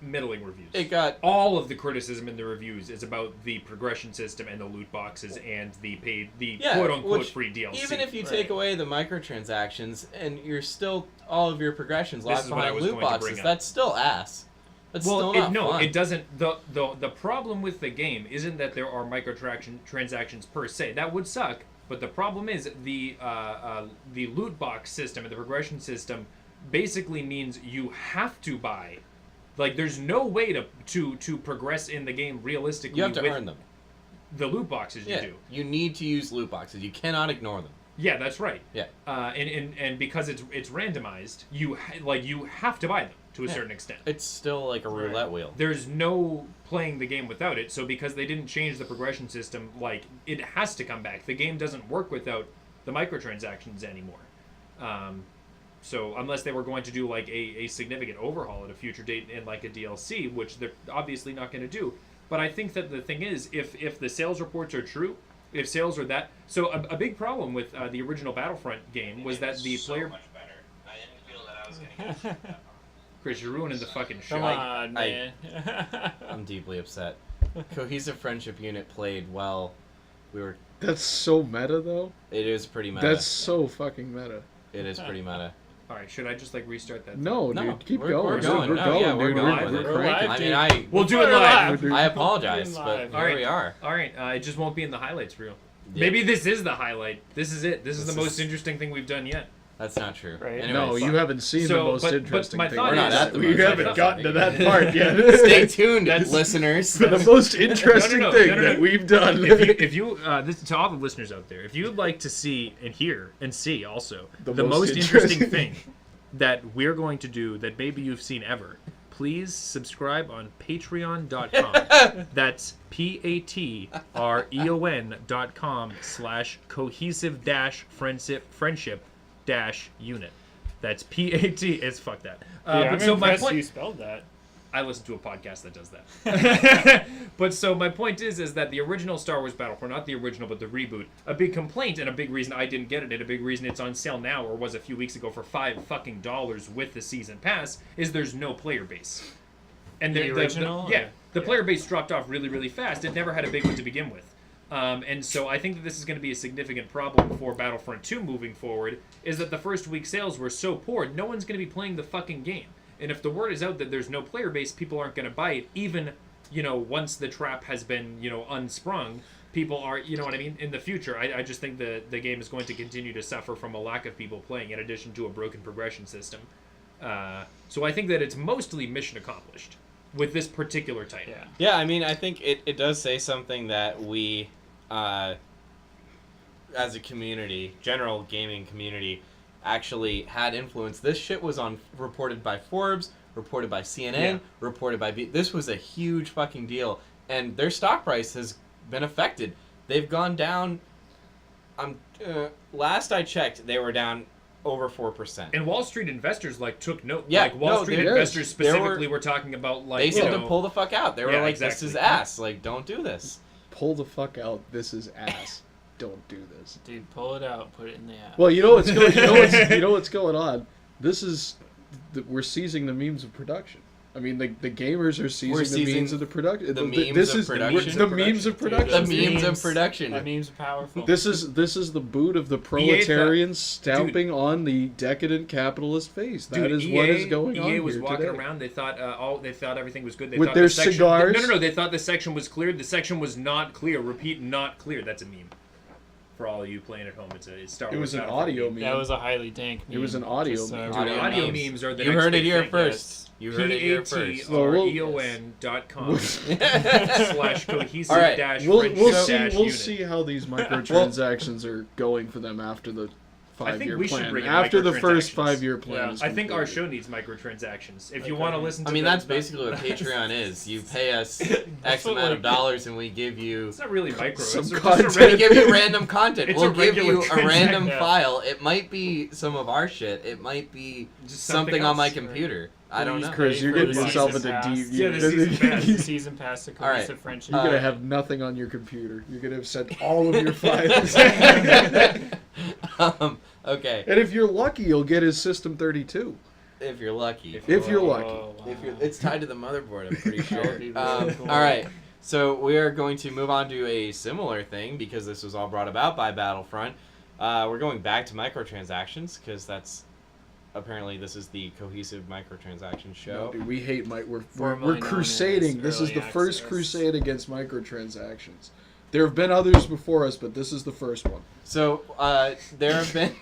middling reviews. It got all of the criticism in the reviews is about the progression system and the loot boxes and the quote unquote free DLC. Even if you take away the microtransactions and you're still all of your progressions This locked is what I behind was loot going to boxes, bring up. that's still ass. That's still not fun. It doesn't. The problem with the game isn't that there are transactions per se. That would suck. But the problem is the loot box system and the progression system basically means you have to buy. Like, there's no way to progress in the game realistically. You have to with earn them. The loot boxes you do. You need to use loot boxes. You cannot ignore them. Yeah, that's right. Yeah. And because it's randomized, you have to buy them to a certain extent. It's still like a roulette wheel. There's no playing the game without it. So because they didn't change the progression system, like, it has to come back. The game doesn't work without the microtransactions anymore. So unless they were going to do like a significant overhaul at a future date in like a DLC, which they're obviously not going to do. But I think that the thing is, if the sales reports are true, if sales are that, so a big problem with the original Battlefront game was that the player. Much better. I didn't feel that I was going to get Chris, you're ruining the fucking show. Come on, man. I'm deeply upset. Cohesive Friendship Unit played well. that's so meta, though. It is pretty meta. That's so fucking meta. It is pretty meta. All right, should I just like restart that? No, No, dude, keep we're going. going. We're No, going, yeah, dude. we're going. We're We're cranking. live. I mean, We'll do it We're live. Dude. I apologize, We're but live. here we are. All right, it just won't be in the highlights reel. Yeah. Maybe this is the highlight. This is it. This is This the most is- interesting thing we've done yet. That's not true. Right. Anyways, No, you haven't seen So, the most but interesting my thing. thought We're not at the We most haven't interesting gotten to that thing. part yet. Stay tuned, That's- listeners. The most interesting No, thing no, no. that we've done. If you this to all the listeners out there, if you'd like to see and hear and see also the most interesting thing that we're going to do that maybe you've seen ever, please subscribe on patreon.com. That's patreon.com/cohesive-friendship-unit. That's PAT. It's fuck that. I'm so my impressed point, you spelled that. I listen to a podcast that does that. But so my point is that the original Star Wars Battlefront, not the original, but the reboot, a big complaint and a big reason I didn't get it, and a big reason it's on sale now, or was a few weeks ago for $5 with the season pass, is there's no player base. And The original? the player base dropped off really, really fast. It never had a big one to begin with. And so I think that this is going to be a significant problem for Battlefront 2 moving forward, is that the first week sales were so poor, no one's going to be playing the fucking game. And if the word is out that there's no player base, people aren't going to buy it, even, once the trap has been, unsprung. People are, you know what I mean? In the future, I just think the game is going to continue to suffer from a lack of people playing, in addition to a broken progression system. So I think that it's mostly mission accomplished with this particular title. Yeah. Yeah, I mean, I think it does say something that we, as a community, general gaming community, actually had influence. This shit was reported by Forbes, reported by CNN, reported by this was a huge fucking deal, and their stock price has been affected. They've gone down. Last I checked, they were down over 4%. And Wall Street investors took note. Yeah, Wall Street they did. investors specifically were talking about They said to pull the fuck out. They were Yeah, like, exactly. "This is ass. Like, don't do this." Pull the fuck out. This is ass. Don't do this. Dude, pull it out, put it in the app. Well, you know what's going on. This is we're seizing the means of production. I mean, the gamers are seizing We're the seizing memes of the production. the memes this of is production? the memes of production. The memes of production. The memes are powerful. This is the boot of the proletarians stomping on the decadent capitalist face. That is what is going on EA was here walking today. around. They thought everything was good. They With thought their the section, cigars? No. They thought the section was cleared. The section was not clear. Repeat, not clear. That's a meme. For all of you playing at home, it's Star Wars. It was an Battlefront audio meme. meme. That was a highly dank meme. It was an audio Just, meme. Audio memes. memes are the You next heard it big here thing, first. You heard it here first. Well, PATREO.com/cohesive All right. dash We'll friendship see. dash We'll unit. see how these microtransactions are going for them after the I think 5-year we should plan. bring in After the first microtransactions. 5-year plan. Yeah. is I think our completed. show needs microtransactions. If you Okay. want to listen to I mean, the- that's basically what Patreon is. You pay us X what, amount of like- dollars, and we give you. It's not really micro. Some It's just content. We give you random content. It's We'll a give regular you a random transaction. file. It might be some of our shit. It might be Just something on my else. computer. I don't know. Chris, you're For getting the yourself season into pass. deep. Yeah, the season pass. The season pass to All right. cohesive friendship. You're gonna have nothing on your computer. You're gonna have sent all of your files. Okay, And if you're lucky, you'll get his System 32. if you're lucky. If you're lucky. wow. It's tied to the motherboard, I'm pretty That would sure. be really cool. All right, so we are going to move on to a similar thing because this was all brought about by Battlefront. We're going back to microtransactions because that's apparently this is the cohesive microtransaction show. Dude, we hate we're Formerly known crusading. as This is the Early first Access. crusade against microtransactions. There have been others before us, but this is the first one. So there have been.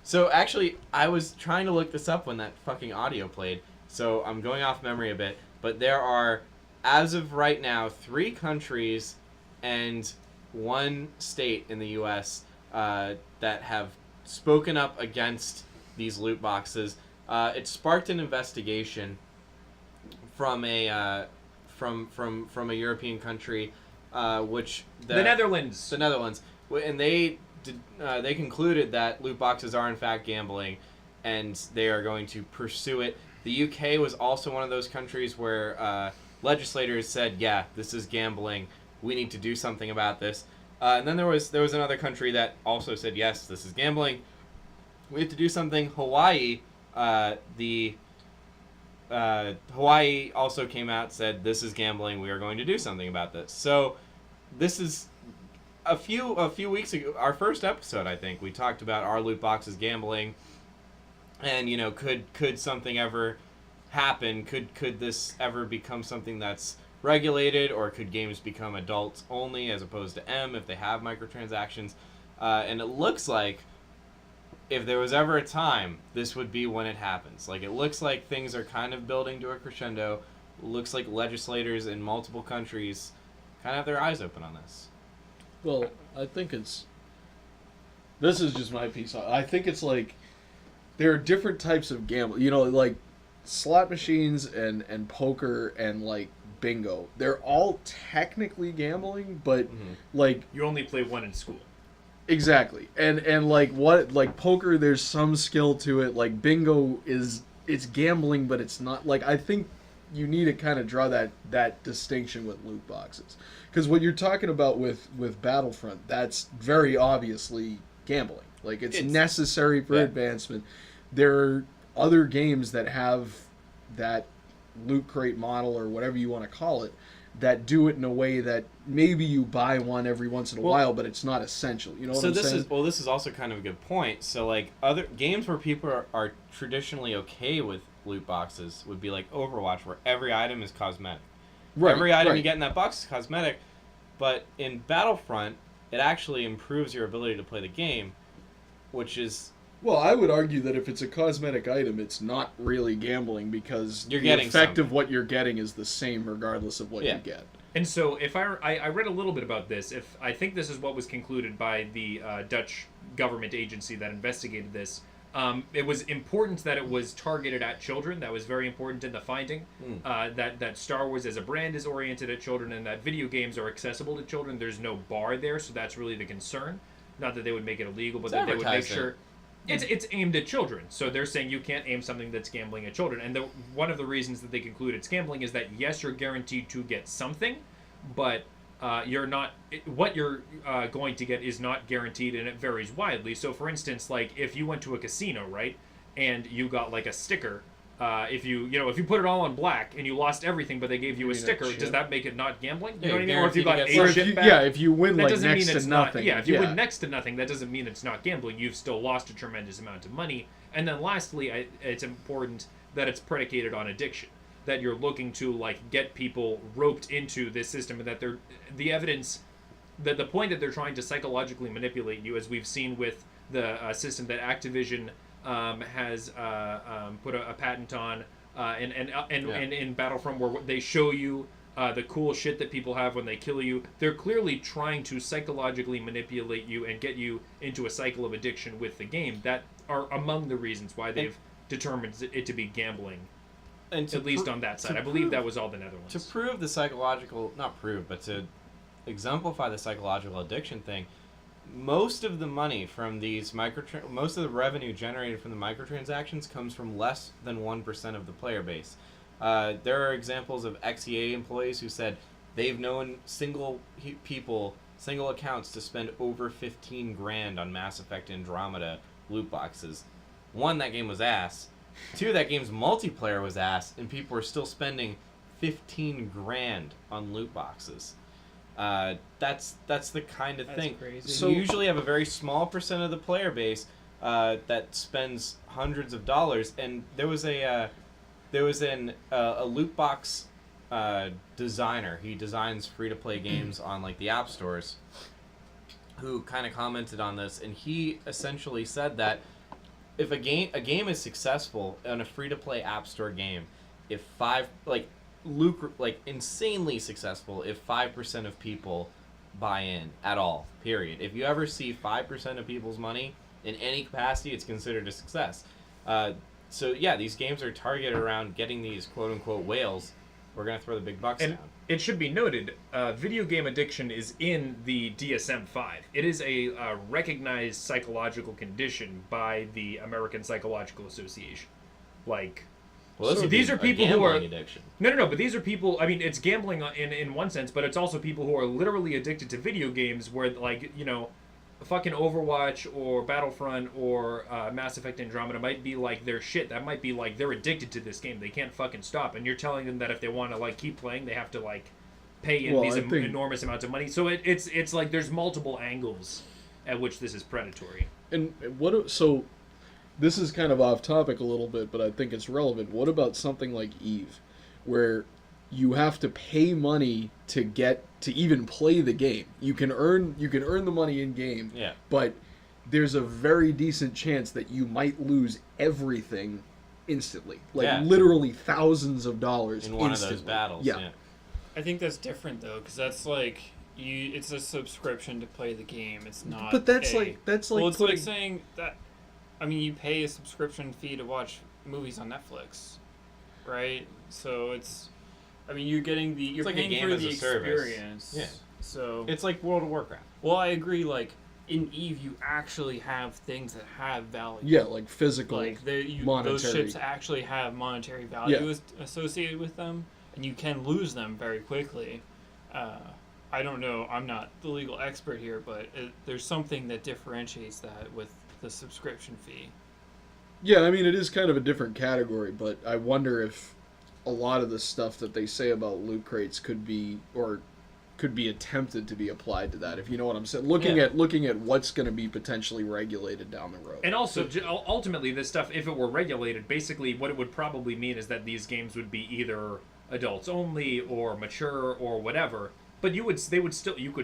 So actually, I was trying to look this up when that fucking audio played. So I'm going off memory a bit, but there are, as of right now, 3 countries and 1 state in the U.S. That have spoken up against these loot boxes. It sparked an investigation from a from a European country, which The Netherlands. the Netherlands, and they concluded that loot boxes are in fact gambling, and they are going to pursue it. The UK was also one of those countries where legislators said, "Yeah, this is gambling. We need to do something about this." And then there was another country that also said, "Yes, this is gambling. We have to do something." Hawaii, Hawaii also came out, said, "This is gambling. We are going to do something about this." So, this is a few weeks ago, our first episode, I think, we talked about our loot boxes gambling, and could something ever happen? Could this ever become something that's regulated, or could games become adults only as opposed to M if they have microtransactions? And it looks like if there was ever a time, this would be when it happens. Like, it looks like things are kind of building to a crescendo. Looks like legislators in multiple countries kind of have their eyes open on this. Well, I think this is just my piece. I think it's like there are different types of gambling. Like slot machines and poker and like bingo. They're all technically gambling, but like You only play one in school. exactly. And like poker, there's some skill to it. Like bingo it's gambling, but it's not. Like, I think you need to kind of draw that distinction with loot boxes. Because what you're talking about with Battlefront, that's very obviously gambling. Like, it's necessary for advancement. There are other games that have that loot crate model or whatever you want to call it that do it in a way that maybe you buy one every once in a while, but it's not essential. You know what I'm saying? This is also kind of a good point. So, like, other games where people are traditionally okay with loot boxes would be like Overwatch, where every item is cosmetic. Right, Every item right. you get in that box is cosmetic, but in Battlefront, it actually improves your ability to play the game, which is... Well, I would argue that if it's a cosmetic item, it's not really gambling because You're the getting effect something. of what you're getting is the same regardless of what Yeah. you get. And so, if I read a little bit about this, if I think this is what was concluded by the Dutch government agency that investigated this. It was important that it was targeted at children. That was very important in the finding. That Star Wars as a brand is oriented at children, and that video games are accessible to children. There's no bar there, so that's really the concern. Not that they would make it illegal, but that they would make advertising. sure it's aimed at children. So they're saying you can't aim something that's gambling at children. And one of the reasons that they conclude it's gambling is that yes, you're guaranteed to get something, but you're not. What you're going to get is not guaranteed, and it varies widely. So, for instance, like if you went to a casino, right, and you got like a sticker if you put it all on black and you lost everything, but they gave you a mean a sticker, chip? does that make it not gambling? Yeah, You know what I mean? you're Or if you got guaranteed to Or a get if chip you, back, yeah, if you win that like doesn't next mean to it's nothing. not. Yeah, if you win next to nothing, that doesn't mean it's not gambling. You've still lost a tremendous amount of money. And then lastly, it's important that it's predicated on addiction. That you're looking to like get people roped into this system, and that the evidence, that the point that they're trying to psychologically manipulate you, as we've seen with the system that Activision has put a patent on, and in Battlefront, where they show you the cool shit that people have when they kill you. They're clearly trying to psychologically manipulate you and get you into a cycle of addiction with the game. That are among the reasons why they've determined it to be gambling, And at least on that side. I believe that was all the Netherlands. To prove the psychological, not prove, but to exemplify the psychological addiction thing, most of the money from these most of the revenue generated from the microtransactions comes from less than 1% of the player base. There are examples of XEA employees who said they've known single accounts to spend over 15 grand on Mass Effect Andromeda loot boxes. One, that game was ass. Two, that game's multiplayer was ass, and people were still spending 15 grand on loot boxes. That's the kind of thing. Crazy. So you usually have a very small percent of the player base that spends hundreds of dollars, and there was a loot box designer. He designs free-to-play games on like the app stores, who kind of commented on this, and he essentially said that if a game is successful on a free-to-play app store game, if insanely successful if 5% of people buy in at all, period. If you ever see 5% of people's money in any capacity, it's considered a success. So yeah, these games are targeted around getting these quote-unquote whales. We're going to throw the big bucks And down. it should be noted, video game addiction is in the DSM-5. It is a recognized psychological condition by the American Psychological Association. Like, Well, so these are people who are addiction. No, but these are people. I mean, it's gambling in one sense, but it's also people who are literally addicted to video games. Where like fucking Overwatch or Battlefront or Mass Effect Andromeda might be like their shit. That might be like they're addicted to this game. They can't fucking stop. And you're telling them that if they want to like keep playing, they have to like pay in these enormous amounts of money. So it's like there's multiple angles at which this is predatory. And so this is kind of off topic a little bit, but I think it's relevant. What about something like Eve, where you have to pay money to even play the game? You can earn the money in game, Yeah. but there's a very decent chance that you might lose everything instantly, literally thousands of dollars In one instantly. of those battles. Yeah. Yeah. I think that's different though, because that's like it's a subscription to play the game. It's not. But that's like well, it's putting- like saying that. I mean, you pay a subscription fee to watch movies on Netflix, right? So it's. I mean, you're paying like a game for as the a service. experience. Yeah. So It's like World of Warcraft. well, I agree. Like in Eve, you actually have things that have value. Yeah, like physical, Like those monetary. ships actually have monetary value associated with them, and you can lose them very quickly. I don't know. I'm not the legal expert here, but there's something that differentiates that with the subscription fee. Yeah, I mean, it is kind of a different category, but I wonder if a lot of the stuff that they say about loot crates could be attempted to be applied to that, if you know what I'm saying. Looking at what's going to be potentially regulated down the road. And also, ultimately, this stuff, if it were regulated, basically what it would probably mean is that these games would be either adults only or mature or whatever. But you could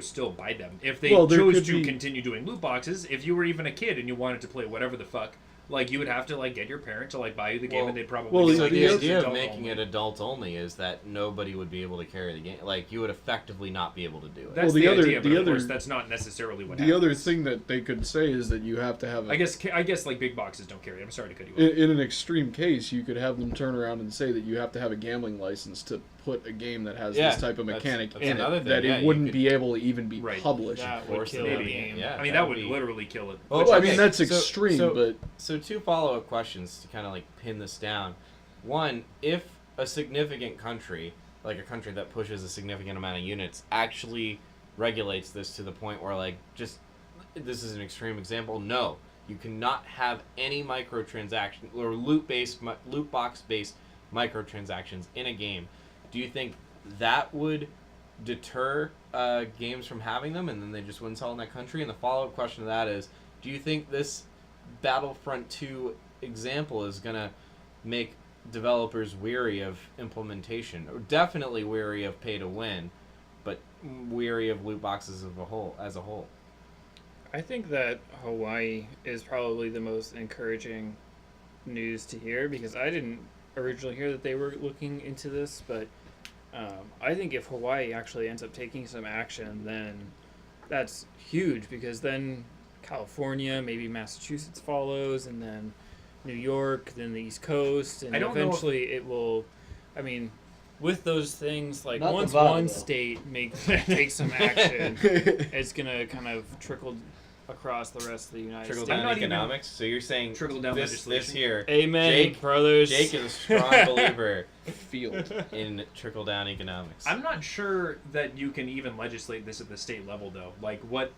still buy them if they chose to continue doing loot boxes. If you were even a kid and you wanted to play whatever the fuck, like you would have to like get your parent to like buy you the game, and they'd probably So like, the "This is idea of adult making only." it adult only is that nobody would be able to carry the game. Like you would effectively not be able to do it. That's the the other- idea, but the of other- course that's not necessarily what The happens. other thing that they could say is that you have to have I guess like big boxes don't carry it. I'm sorry to cut you off. in an extreme case, you could have them turn around and say that you have to have a gambling license to put a game that has this type of mechanic that's in another it, thing. that Yeah, it you wouldn't could- be able to even be Right. published. That would course, kill maybe. the game. Yeah. I mean, that that would would be- literally kill it. Well, Well, I okay, mean, that's so- extreme, so- but So two follow-up questions to kind of like pin this down. One, if a significant country, like a country that pushes a significant amount of units, actually regulates this to the point where like just, this is an extreme example, no, You cannot have any microtransaction or loot box based microtransactions in a game. Do you think that would deter games from having them, and then they just wouldn't sell in that country? And the follow-up question to that is, do you think this Battlefront 2 example is going to make developers weary of implementation, or definitely weary of pay to win, but weary of loot boxes as a whole? I think that Hawaii is probably the most encouraging news to hear, because I didn't originally hear that they were looking into this, but I think if Hawaii actually ends up taking some action, then that's huge, because then California, maybe Massachusetts follows, and then New York, then the East Coast, and eventually it will. I mean, with those things, like Not once Nevada, one though. state takes some action, it's gonna kind of trickle across the rest of the United Trickle States. down economics. So you're saying Trickle down this legislation. here. Amen, Jake, brothers. Jake is a strong believer Field. in trickle down economics. I'm not sure that you can even legislate this at the state level, though. Like, what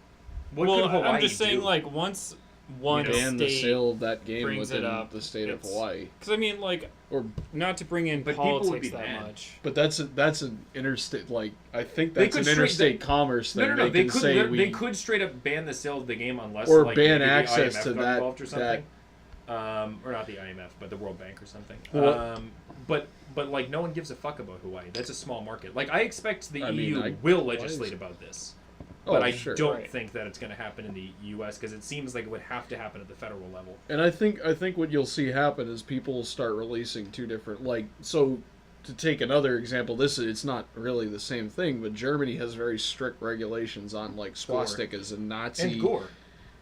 well, could Hawaii I'm just saying, do? like, once one Ban the state sale of that game brings within it up, the state of it's- Hawaii. Because I mean, like, Or, not to bring in But people would politics be that mad. much. but that's an interstate. Like, I think They that's could an straight- interstate commerce thing. No. They can could say they could straight up ban the sale of the game unless Or like ban maybe the access IMF to got that- involved or something. Or not the IMF, but the World Bank or something. Well- But like no one gives a fuck about Hawaii. That's a small market. Like I expect the I mean, EU I- will legislate about this. Oh, But I sure. don't Right. think that it's going to happen in the U.S. because it seems like it would have to happen at the federal level. And I think what you'll see happen is people will start releasing two different, like, so to take another example, it's not really the same thing, but Germany has very strict regulations on like swastikas and Nazi And gore.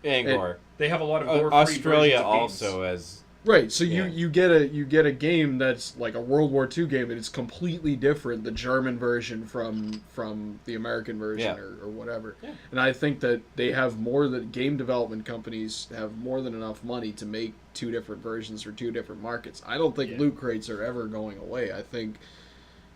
Angor. They have a lot of gore-free Australia versions of games. also has. Right, so Yeah. you get a game that's like a World War II game, and it's completely different, the German version from the American version Yeah. or whatever. Yeah. And I think that they have game development companies have more than enough money to make two different versions for two different markets. I don't think Yeah. loot crates are ever going away. I think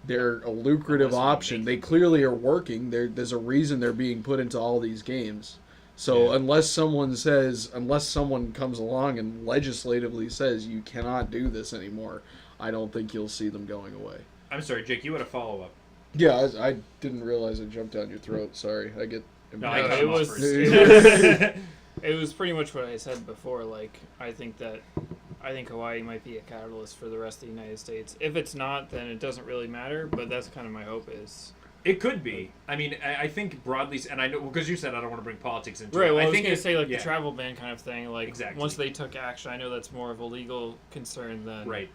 they're a lucrative Unless we option. make They them. clearly are working. There's a reason they're being put into all these games. So Yeah. unless someone comes along and legislatively says you cannot do this anymore, I don't think you'll see them going away. I'm sorry, Jake. You had a follow-up. Yeah, I didn't realize I jumped down your throat. Sorry, I get. No, I cut it him off was first. it was pretty much what I said before. Like, I think Hawaii might be a catalyst for the rest of the United States. If it's not, then it doesn't really matter. But that's kind of my hope is. It could be. I mean, I think broadly, and I know because you said I don't want to bring politics into Right. it. Well, I I was think going to say like yeah, the travel ban kind of thing. Like Exactly. once they took action, I know that's more of a legal concern than right.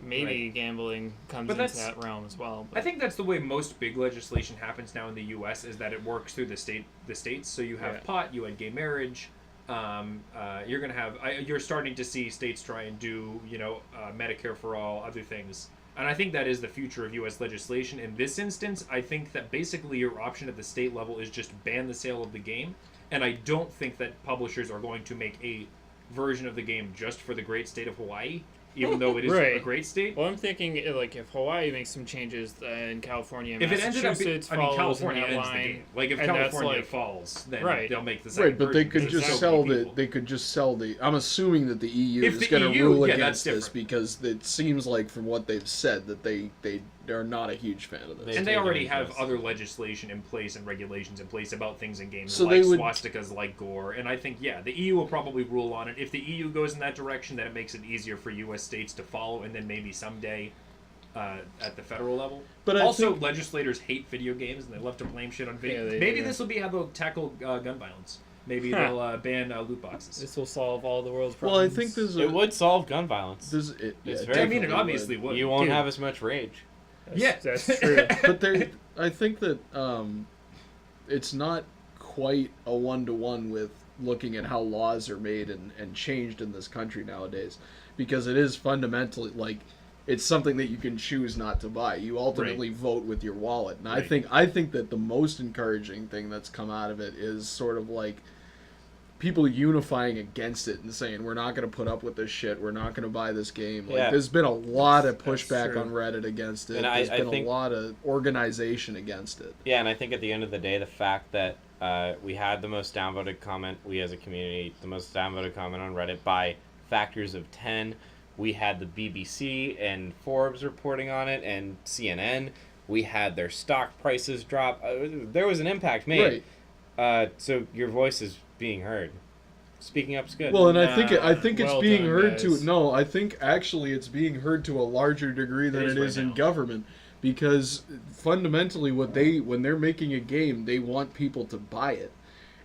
maybe gambling comes But into that's- that realm as well. I think that's the way most big legislation happens now in the U.S. is that it works through the states. So you have Yeah. pot, you had gay marriage. You're gonna have. You're starting to see states try and do Medicare for all, other things. And I think that is the future of U.S. legislation. In this instance, I think that basically your option at the state level is just ban the sale of the game. And I don't think that publishers are going to make a version of the game just for the great state of Hawaii, even though it is a Right. great state. Well, I'm thinking like if Hawaii makes some changes and California, and If it ended up, Massachusetts California follows in that ends the line, game. Like if and that's, California like- falls, then Right. they'll make the second Right, but they version, could because just it's so sell many the. people. They could just sell the. I'm assuming that the EU If is the going to EU, rule yeah, against that's this different. because it seems like from what they've said that they are not a huge fan of this. And they take already it have into other legislation in place and regulations in place about things in games So like they would- swastikas, like gore. And I think, yeah, the EU will probably rule on it. If the EU goes in that direction, then it makes it easier for U.S. states to follow, and then maybe someday at the federal level. But I also, think- legislators hate video games, and they love to blame shit on video. Yeah, they Maybe do. this will be how they'll tackle gun violence. Maybe Huh. they'll ban loot boxes. this will solve all the world's Well, I problems. think there's It would solve gun violence. It's It's yeah, very- I mean, it definitely obviously would. You won't Dude. have as much rage. Yeah. that's true. but there, I think that it's not quite a 1-to-1 with looking at how laws are made and changed in this country nowadays, because it is fundamentally like it's something that you can choose not to buy. You ultimately vote with your wallet, and Right. I think that the most encouraging thing that's come out of it is sort of like people unifying against it and saying we're not going to put up with this shit. We're not going to buy this game. Like Yeah. there's been a lot of That's pushback true. on Reddit against it. And There's I been think- a lot of organization against it. Yeah, and I think at the end of the day, the fact that We had the most downvoted comment, we as a community, the most downvoted comment on Reddit by factors of 10. We had the BBC and Forbes reporting on it, and CNN. We had their stock prices drop. There was an impact made. Right. So your voice is being heard. Speaking up's good. Well, and I think it's well being done, heard guys. to. No, I think actually it's being heard to a larger degree than it is right in now. government, because fundamentally, when they're making a game, they want people to buy it,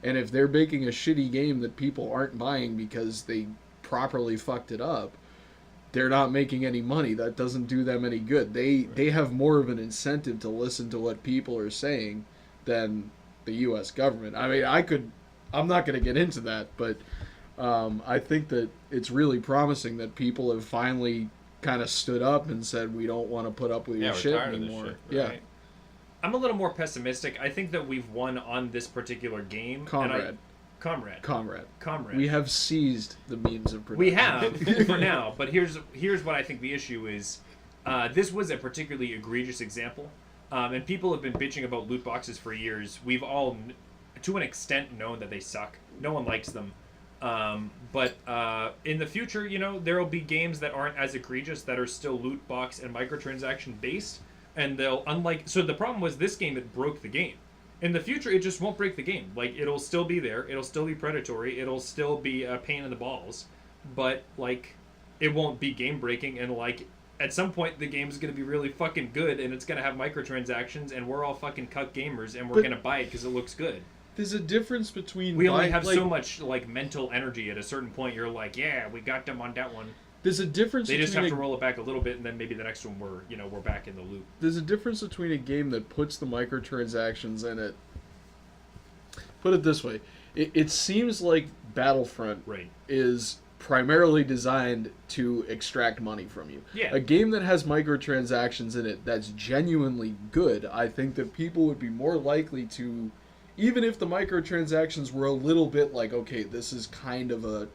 and if they're making a shitty game that people aren't buying because they properly fucked it up, they're not making any money. That doesn't do them any good. They have more of an incentive to listen to what people are saying than the U.S. government. I mean, I'm not going to get into that, but I think that it's really promising that people have finally kind of stood up and said, we don't want to put up with Yeah, your we're shit tired of this anymore. shit. Yeah, Right. I'm a little more pessimistic. I think that we've won on this particular game. Comrade. Comrade. We have seized the means of production. We have for now, but here's what I think the issue is. This was a particularly egregious example, and people have been bitching about loot boxes for years. We've all, to an extent, known that they suck. No one likes them. But in the future, there will be games that aren't as egregious that are still loot box and microtransaction based, and they'll So the problem was this game, it broke the game. In the future, it just won't break the game. Like, it'll still be there. It'll still be predatory. It'll still be a pain in the balls. But, like, it won't be game-breaking. And, like, at some point, the game's going to be really fucking good. And it's going to have microtransactions. And we're all fucking cuck gamers. And we're going to buy it because it looks good. There's a difference between... We only have so much, like, mental energy. At a certain point, you're like, yeah, we got them on that one. There's a difference They between... just have to roll it back a little bit. And then maybe the next one, we're back in the loop. There's a difference between a game that puts the microtransactions in it. Put it this way. It seems like Battlefront Right. is primarily designed to extract money from you. Yeah. A game that has microtransactions in it that's genuinely good, I think that people would be more likely to, even if the microtransactions were a little bit like, okay, this is kind of a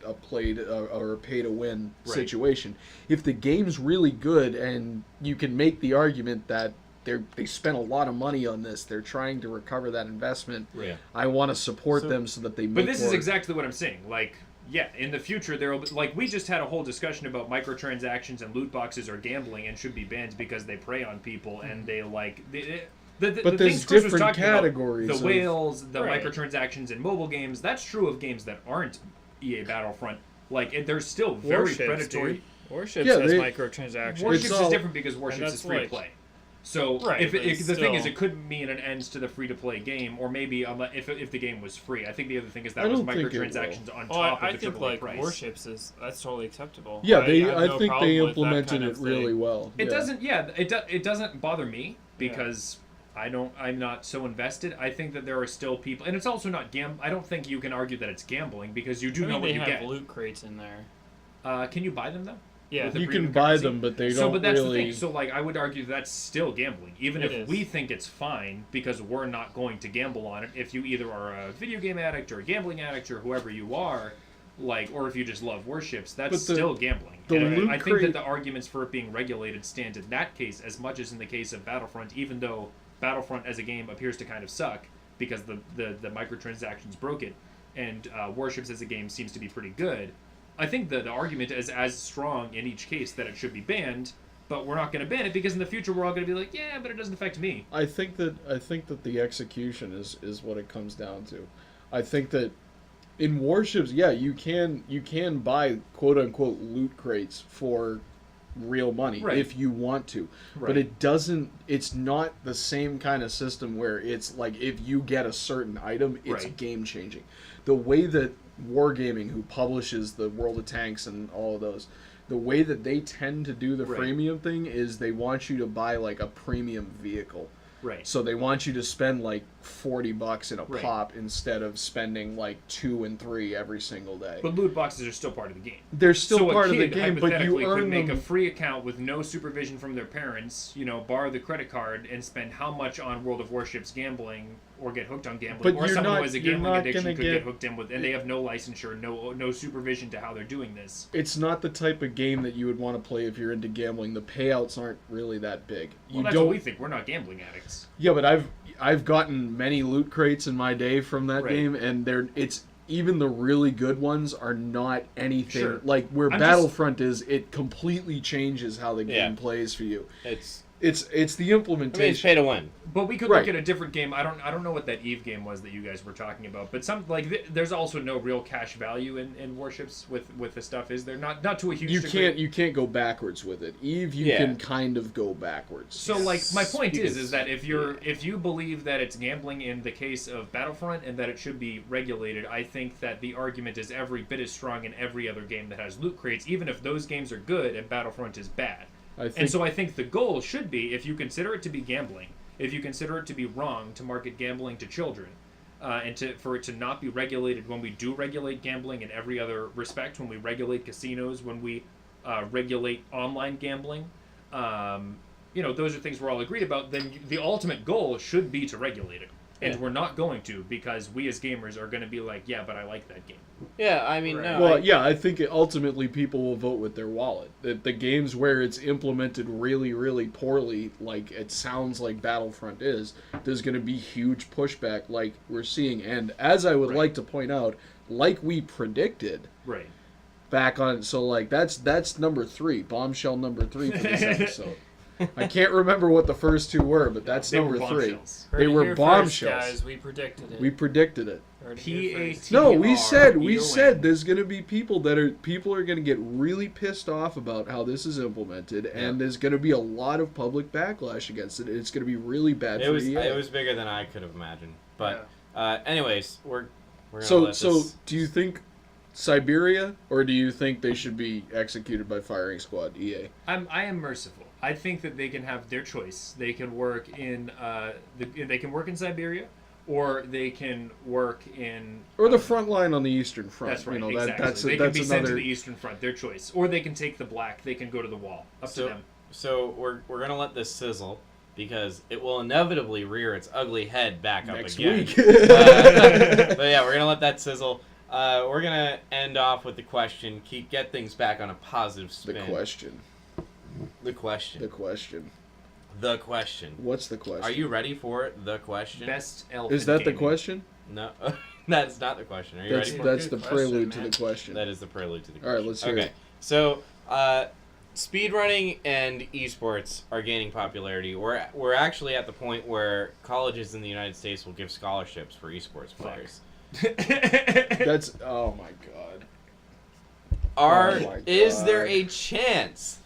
or a pay-to-win Right. situation. If the game's really good and you can make the argument that they spent a lot of money on this, they're trying to recover that investment, Yeah. I want to support them so that they make But this is more. exactly what I'm saying. Like, yeah, in the future there will be, like, we just had a whole discussion about microtransactions and loot boxes are gambling and should be banned because they prey on people and they like the But there's things Chris was different talking about, categories the of- whales, the Right. microtransactions in mobile games. That's true of games that aren't EA Battlefront. Like, they're still very Warships, predatory. dude. Warships Yeah, has they- microtransactions. Warships It's is all- different because Warships that's is free to like- play. So Right, if but the it's thing is, still- it could mean an end to the free-to-play game, or maybe if the game was free. I think the other thing is I that was don't think it will. microtransactions on Well, top I of the think AAA like price. Warships that's totally acceptable. Yeah, I have I no think problem they with that implemented kind it of really thing. well. It Yeah. doesn't. Yeah, it doesn't bother me because I'm not so invested. I think that there are still people, and it's also not I don't think you can argue that it's gambling because you do I know mean, what they you have get. loot crates in there. Can you buy them though? Yeah, With the You freedom can of buy currency? them, but they So, don't but that's really. the thing. So, like, I would argue that's still gambling, even It if is. we think it's fine because we're not going to gamble on it. If you either are a video game addict or a gambling addict or whoever you are, like, or if you just love Warships, that's But the- still gambling. the And loot I think crate- that the arguments for it being regulated stand in that case as much as in the case of Battlefront, even though Battlefront as a game appears to kind of suck because the microtransactions broke it, and Warships as a game seems to be pretty good. I think the argument is as strong in each case that it should be banned, but we're not going to ban it because in the future we're all going to be like, yeah, but it doesn't affect me. I think that the execution is what it comes down to. I think that in Warships, yeah, you can buy quote unquote loot crates for real money Right. if you want to. Right. But it's not the same kind of system where it's like if you get a certain item, it's Right. game changing. The way that Wargaming, who publishes the World of Tanks and all of those, the way that they tend to do the Right. freemium thing is they want you to buy like a premium vehicle. Right. So they want you to spend like $40 in a Right. pop instead of spending like 2 and 3 every single day. But loot boxes are still part of the game. They're still So part a of the kid, game, but you hypothetically, could earn make them. a free account with no supervision from their parents, borrow the credit card and spend how much on World of Warships gambling or get hooked on gambling, But or you're someone not- who has a you're gambling not addiction gonna could get get- hooked in with, and they have no licensure, no supervision to how they're doing this. It's not the type of game that you would want to play if you're into gambling. The payouts aren't really that big. Well, You that's don't. what we think. We're not gambling addicts. Yeah, but I've gotten many loot crates in my day from that Right. game, and it's even the really good ones are not anything Sure. like where I'm Battlefront is. It completely changes how the Yeah. game plays for you. It's It's the I mean, it's implementation. pay to win. But we could Right. look at a different game. I don't know what that Eve game was that you guys were talking about. But there's also no real cash value in Warships with the stuff. Is there not to a huge degree? You can't go backwards with it. Eve, you Yeah. can kind of go backwards. So like my point Because- is that if you believe that it's gambling in the case of Battlefront and that it should be regulated, I think that the argument is every bit as strong in every other game that has loot crates, even if those games are good and Battlefront is bad. I think And so I think the goal should be, if you consider it to be gambling, if you consider it to be wrong to market gambling to children, for it to not be regulated when we do regulate gambling in every other respect, when we regulate casinos, when we regulate online gambling, those are things we're all agreed about, then the ultimate goal should be to regulate it. And Yeah. we're not going to, because we as gamers are going to be like, yeah, but I like that game. Yeah, I mean, Right. no. Well, yeah, I think ultimately people will vote with their wallet. The games where it's implemented really, really poorly, like it sounds like Battlefront is, there's going to be huge pushback like we're seeing. And as I would Right. like to point out, like we predicted Right. back on, so like that's number 3, bombshell number 3 for this episode. I can't remember what the first 2 were, but that's They were number 3. bombshells. Heard They it were here bombshells. First, guys, we predicted it. We predicted it. Heard it here first. No, we said T-R-E-O-N. there's going to be people are going to get really pissed off about how this is implemented, and there's going to be a lot of public backlash against it. It's going to be really bad it for was EA. it was bigger than I could have imagined. But anyways, we're gonna so let this... do you think Siberia, or do you think they should be executed by firing squad? EA. I am merciful. I think that they can have their choice. They can work in Siberia, or they can work in Or the front line on the Eastern Front. That's right. You know, Exactly. They can that's be sent another. to the Eastern Front. Their choice, or they can take the black. They can go to the wall. Up to them. So we're gonna let this sizzle because it will inevitably rear its ugly head back up Next again. week. But yeah, we're gonna let that sizzle. We're gonna end off with the question. Get things back on a positive The spin. question. The question. The question. The question. What's the question? Are you ready for the question? Best elf. Is in that the gaming. question? No, that's not the question. Are you That's ready? for it? that's the Good prelude question, to the question. That is the prelude to the All question. right, let's hear okay. it. So, speedrunning and esports are gaining popularity. We're actually at the point where colleges in the United States will give scholarships for esports players. That's oh my god. Is God. there a chance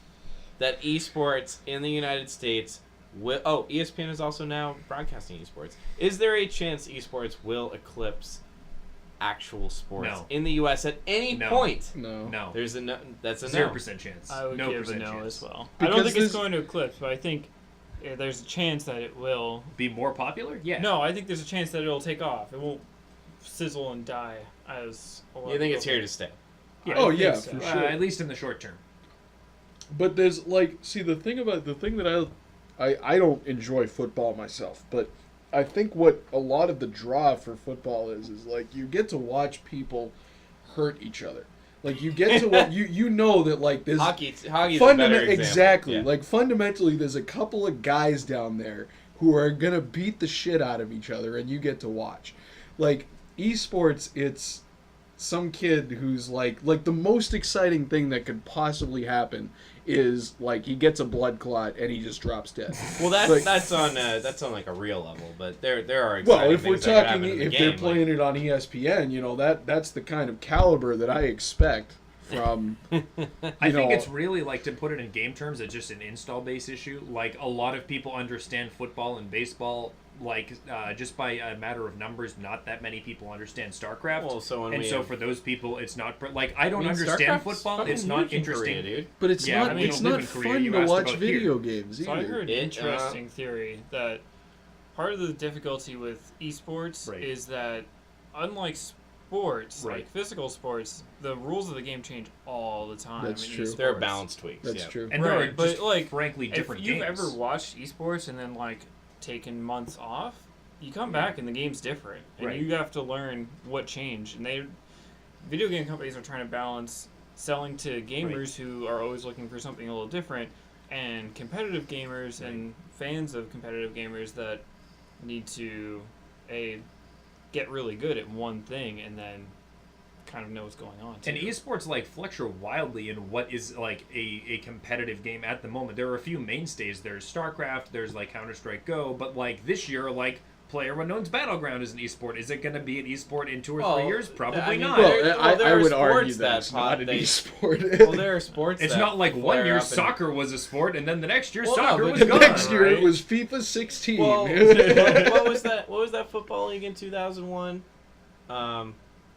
that esports in the United States will... Oh, ESPN is also now broadcasting esports. Is there a chance esports will eclipse actual sports No. in the U.S. at any No. point? No. No. There's a no. That's a 0% chance. I would no give a percent no chance. as well. I Because don't think there's- it's going to eclipse, but I think there's a chance that it will. Be more popular? Yeah. No, I think there's a chance that it'll take off. It won't sizzle and die as a lot You think of it's people here to stay? I Oh, think yeah, so. for sure. At least in the short term. But there's like, see, the thing that I don't enjoy football myself, but I think what a lot of the draw for football is like you get to watch people hurt each other. Like you get to what you know that like this Hockey's a better example. exactly. Yeah. Like fundamentally, there's a couple of guys down there who are gonna beat the shit out of each other, and you get to watch. Like esports, it's some kid who's like the most exciting thing that could possibly happen is like he gets a blood clot and he just drops dead. Well, Like- that's on like a real level, but there are exciting Well, if we're things that could talking, happen in the if game, they're like- playing it on ESPN, you know that's the kind of caliber that I expect from. I think know- it's really, like, to put it in game terms, it's just an install base issue. Like, a lot of people understand football and baseball, like, just by a matter of numbers, not that many people understand StarCraft. Well, so when and we so have- for those people, it's not, like, I don't I mean, understand StarCraft's football. fucking It's not huge in interesting. Korea, dude. But it's Yeah, not. I mean, It's you live not in Korea, fun you to asked watch about video here. games So I either. heard It, an interesting theory that part of the difficulty with esports Right. is that unlike sports, Right. like physical sports, the rules of the game change all the time. That's in true. esports. There are balance tweaks. That's yeah. true. And there are Right, but, just, like, frankly, different if you've games. ever watched esports and then like taken months off, you come back and the game's different, and Right. you have to learn what changed. And video game companies are trying to balance selling to gamers who are always looking for something a little different, and competitive gamers and fans of competitive gamers that need to get really good at one thing and then kind of know what's going on too. And esports like fluctuate wildly in what is like a competitive game at the moment. There are a few mainstays. There's StarCraft, there's like Counter-Strike Go, but like this year, like PlayerUnknown's Battleground is an esport. Is it going to be an esport in 2 or 3 years? Probably I mean, not. I would argue sports that it's not an they- esport. Well, there are sports. It's that not like one flare year up and- soccer was a sport, and then the next year Well, no, soccer but was The gone. next year right? it was FIFA 16. Well, what was that? What was that football league in 2001?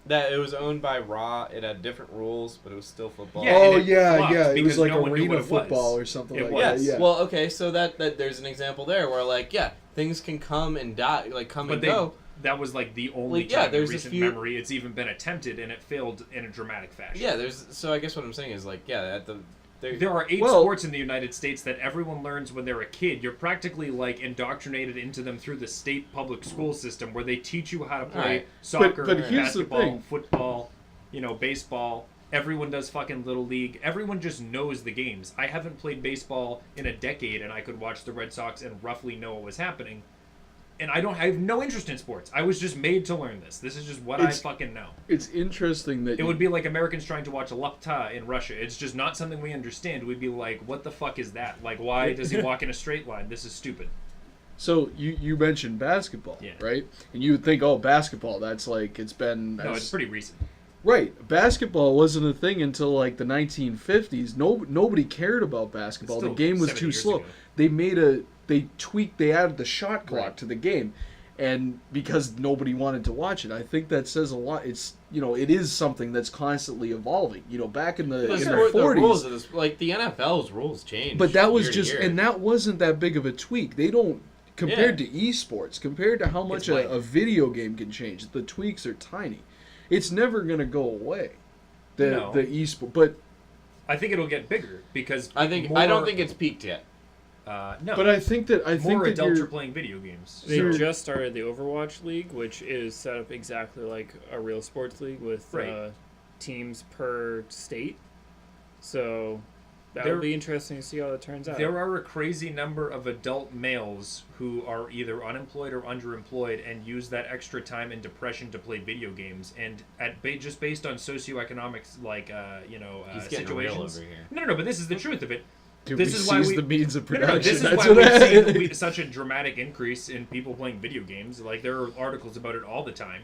That it was owned by Raw. It had different rules, but it was still football. Yeah, Oh and it yeah, flopped yeah. It because was like no one knew what arena it was. football or something It like was. that. Yeah. Well, okay, so that there's an example there where like things can come and die, like come and go. That was like the only Like, yeah, time in there's a recent few- memory it's even been attempted, and it failed in a dramatic fashion. Yeah, so I guess what I'm saying is like There are 8 Well- sports in the United States that everyone learns when they're a kid. You're practically like indoctrinated into them through the state public school system, where they teach you how to play Alright. soccer, But here's the basketball, thing. football, baseball. Everyone does fucking Little League. Everyone just knows the games. I haven't played baseball in a decade, and I could watch the Red Sox and roughly know what was happening. And I have no interest in sports. I was just made to learn this. This is just what I fucking know. It's interesting that It would be like Americans trying to watch a Lapta in Russia. It's just not something we understand. We'd be like, what the fuck is that? Like, why does he walk in a straight line? This is stupid. So you mentioned basketball, Yeah. right? And you would think, oh, basketball. That's like it's been. No, it's pretty recent. Right. Basketball wasn't a thing until like the 1950s. Nobody cared about basketball. It's The still game was 70 too years slow. ago. They added the shot clock Right. to the game. And because nobody wanted to watch it, I think that says a lot. It's it is something that's constantly evolving. Back in the the 40s, rules of this, like the NFL's rules change. but that was year to just, year. and that wasn't that big of a tweak. They don't, compared to esports, compared to how much light. a video game can change, the tweaks are tiny. It's never going to go away. No. The esport, but I think it'll get bigger because I don't think it's peaked yet. no. but I think that more adults you're, are playing video games. They Sure. just started the Overwatch League, which is set up exactly like a real sports league with Right. teams per state. So that'll There- be interesting to see how it turns out. There are a crazy number of adult males who are either unemployed or underemployed and use that extra time and depression to play video games. And just based on socioeconomics, like He's getting real situations. over here. No, but this is the truth of it. do this we is why seize we- the means of No, production. this is That's why what we've seen such a dramatic increase in people playing video games. Like there are articles about it all the time.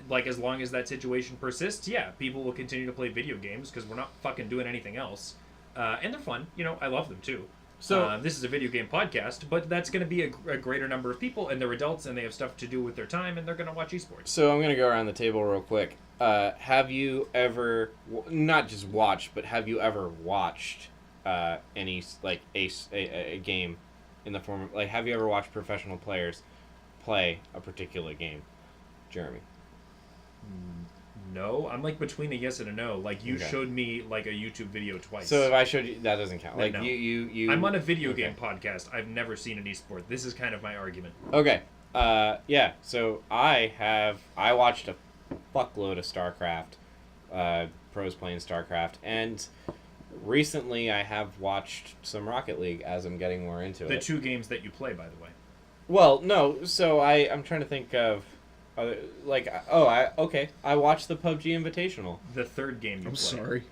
Like as long as that situation persists, yeah, people will continue to play video games because we're not fucking doing anything else. And they're fun. I love them too. So This is a video game podcast, but that's going to be a greater number of people, and they're adults, and they have stuff to do with their time, and they're going to watch esports. So I'm gonna go around the table real quick. Have you ever not just watched, but have you ever watched any like a game in the form of like have you ever watched professional players play a particular game, Jeremy? No, I'm like between a yes and a no. Like you Okay. showed me like a YouTube video twice. So if I showed you, that doesn't count. Like No. you. I'm on a video okay. game podcast. I've never seen an esport. This is kind of my argument. Okay. Yeah. So I watched a fuckload of StarCraft, pros playing StarCraft, and recently I have watched some Rocket League as I'm getting more into The it. 2 games that you play, by the way. Well, no. So I'm trying to think of, I watched the PUBG Invitational. The 3rd game you I'm play. sorry.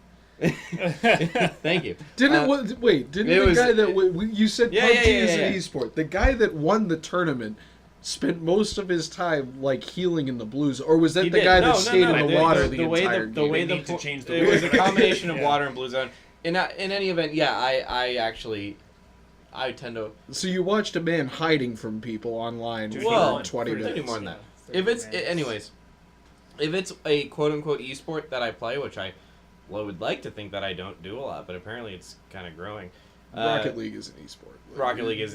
Thank you. Didn't it the was- guy that you said Yeah, PUBG yeah, is yeah, an yeah. esport? The guy that won the tournament spent most of his time like healing in the blues, or was that He the did. guy No, that no, stayed no, in the the- water the the way entire the game? way We the need to change the it was a word. combination of Yeah. water and blue zone. In any event, yeah, I tend to. So you watched a man hiding from people online for Well, 20 pretty minutes. more than that. If it's anyways, if it's a quote unquote esport that I play, which I would like to think that I don't do a lot, but apparently it's kind of growing. Rocket League is an esport. Rocket League is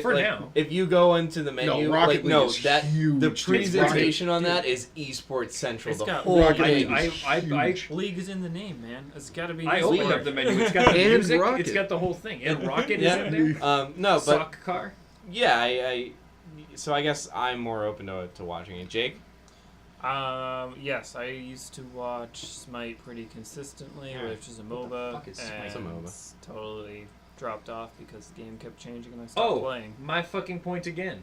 For now. If you go into the menu, Rocket League is huge. the It's presentation on that is esports central. It's The got whole Rocket thing. League. I League is in the name, man. It's got to be. I an opened esport. up the menu. It's got the And music. Rocket. It's got the whole thing. And Rocket Yeah. is in there. No, but Sock car. yeah, so I guess I'm more open to watching it. Jake. Yes, I used to watch Smite pretty consistently, Yeah. which is a MOBA, fuck is Smite? and It's a MOBA. totally dropped off because the game kept changing and I stopped playing. My fucking point again.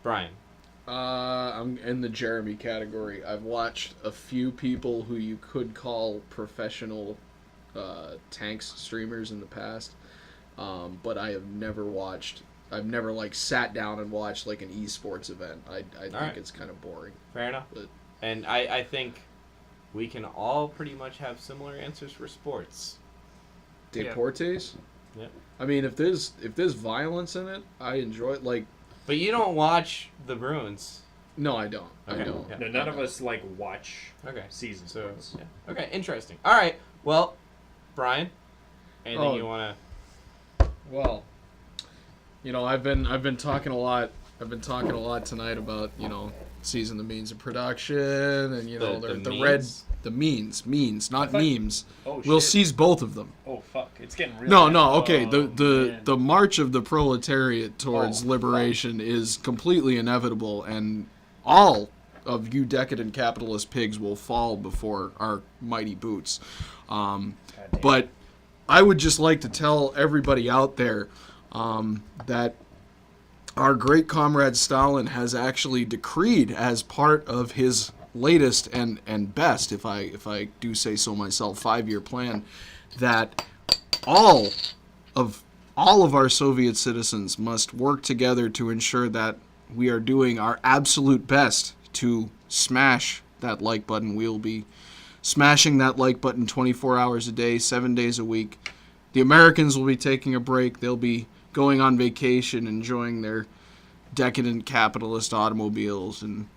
Brian. I'm in the Jeremy category. I've watched a few people who you could call professional tanks streamers in the past, but I have never watched. I've never like sat down and watched like an eSports event. I think right. it's kind of boring. Fair enough. But, And I think we can all pretty much have similar answers for sports. Deportes? Yeah. I mean, if there's violence in it, I enjoy it. Like, But you don't watch the Bruins. no, I don't. Okay. I don't. Yeah. No, none of us like watch Okay. season So, sports. yeah. Okay, interesting. All right. Well, Brian, anything Oh. you want Well, I've been talking a lot. I've been talking a lot tonight about seizing the means of production and to... the red means, not thought- memes. Oh shit. We'll seize both of them. Oh fuck! It's getting real. No, bad. no, okay. Oh, man. The march of the proletariat towards Oh, liberation is completely inevitable, and all of you decadent capitalist pigs will fall before our mighty boots. Goddamn. But I would just like to tell everybody out there that our great comrade Stalin has actually decreed, as part of his latest and best, if I do say so myself, 5-year plan, that all of our Soviet citizens must work together to ensure that we are doing our absolute best to smash that like button. We'll be smashing that like button 24 hours a day, 7 days a week. The Americans will be taking a break. They'll be going on vacation, enjoying their decadent capitalist automobiles and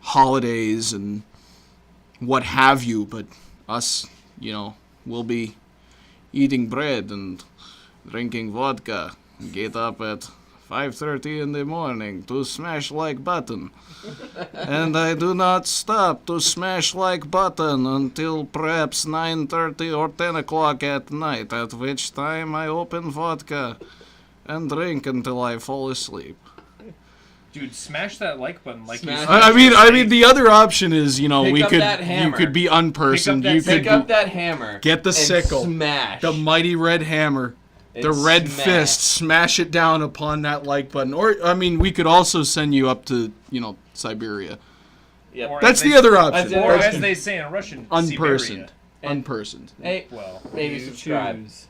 holidays and what have you. But us, we'll be eating bread and drinking vodka. Get up at 5:30 in the morning to smash like button. And I do not stop to smash like button until perhaps 9:30 or 10 o'clock at night, at which time I open vodka and drink until I fall asleep. Dude, smash that like button like you. Smash- I mean, the other option is, Pick we up could, that hammer. you could be unpersoned. You could Pick up that hammer. get the and sickle, Smash. the mighty red hammer, the And red smash. fist, smash it down upon that like button. Or, I mean, we could also send you up to, Siberia. Yep. Or That's as they- the other option. That's Or Siberia. as they say in Russian, Unpersoned. Siberia. And- Unpersoned. Hey, Well, maybe You subscribe. choose.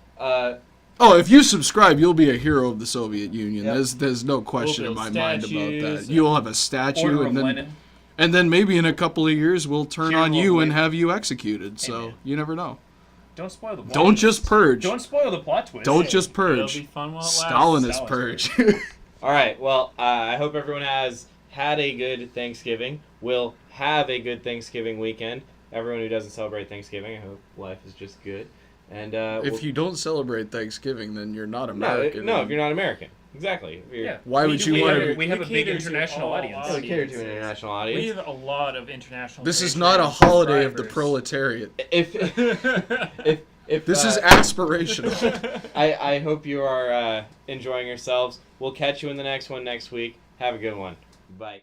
Oh, if you subscribe, you'll be a hero of the Soviet Union. Yep. There's no question in build my mind about statues that. You'll have a statue, Order of and then Lenin. and then maybe in a couple of years we'll turn Hero on of you and Lenin. have you executed. So Amen. you never know. Don't spoil the plot. Don't just purge. Don't spoil the plot twist. Don't just It'll purge. be fun while it lasts. Stalinist Stalinist purge. All right. Well, I hope everyone has had a good Thanksgiving. Will have a good Thanksgiving weekend. Everyone who doesn't celebrate Thanksgiving, I hope life is just good. And If you don't celebrate Thanksgiving, then you're not American. no, if you're not American, exactly. If you're, Yeah. Why would you want to? We have a big cater to international all audience. we cater to an international We audience. have a lot of international. This is Patreon not a holiday of the subscribers. proletariat. If This is aspirational. I hope you are enjoying yourselves. We'll catch you in the next one next week. Have a good one. Bye.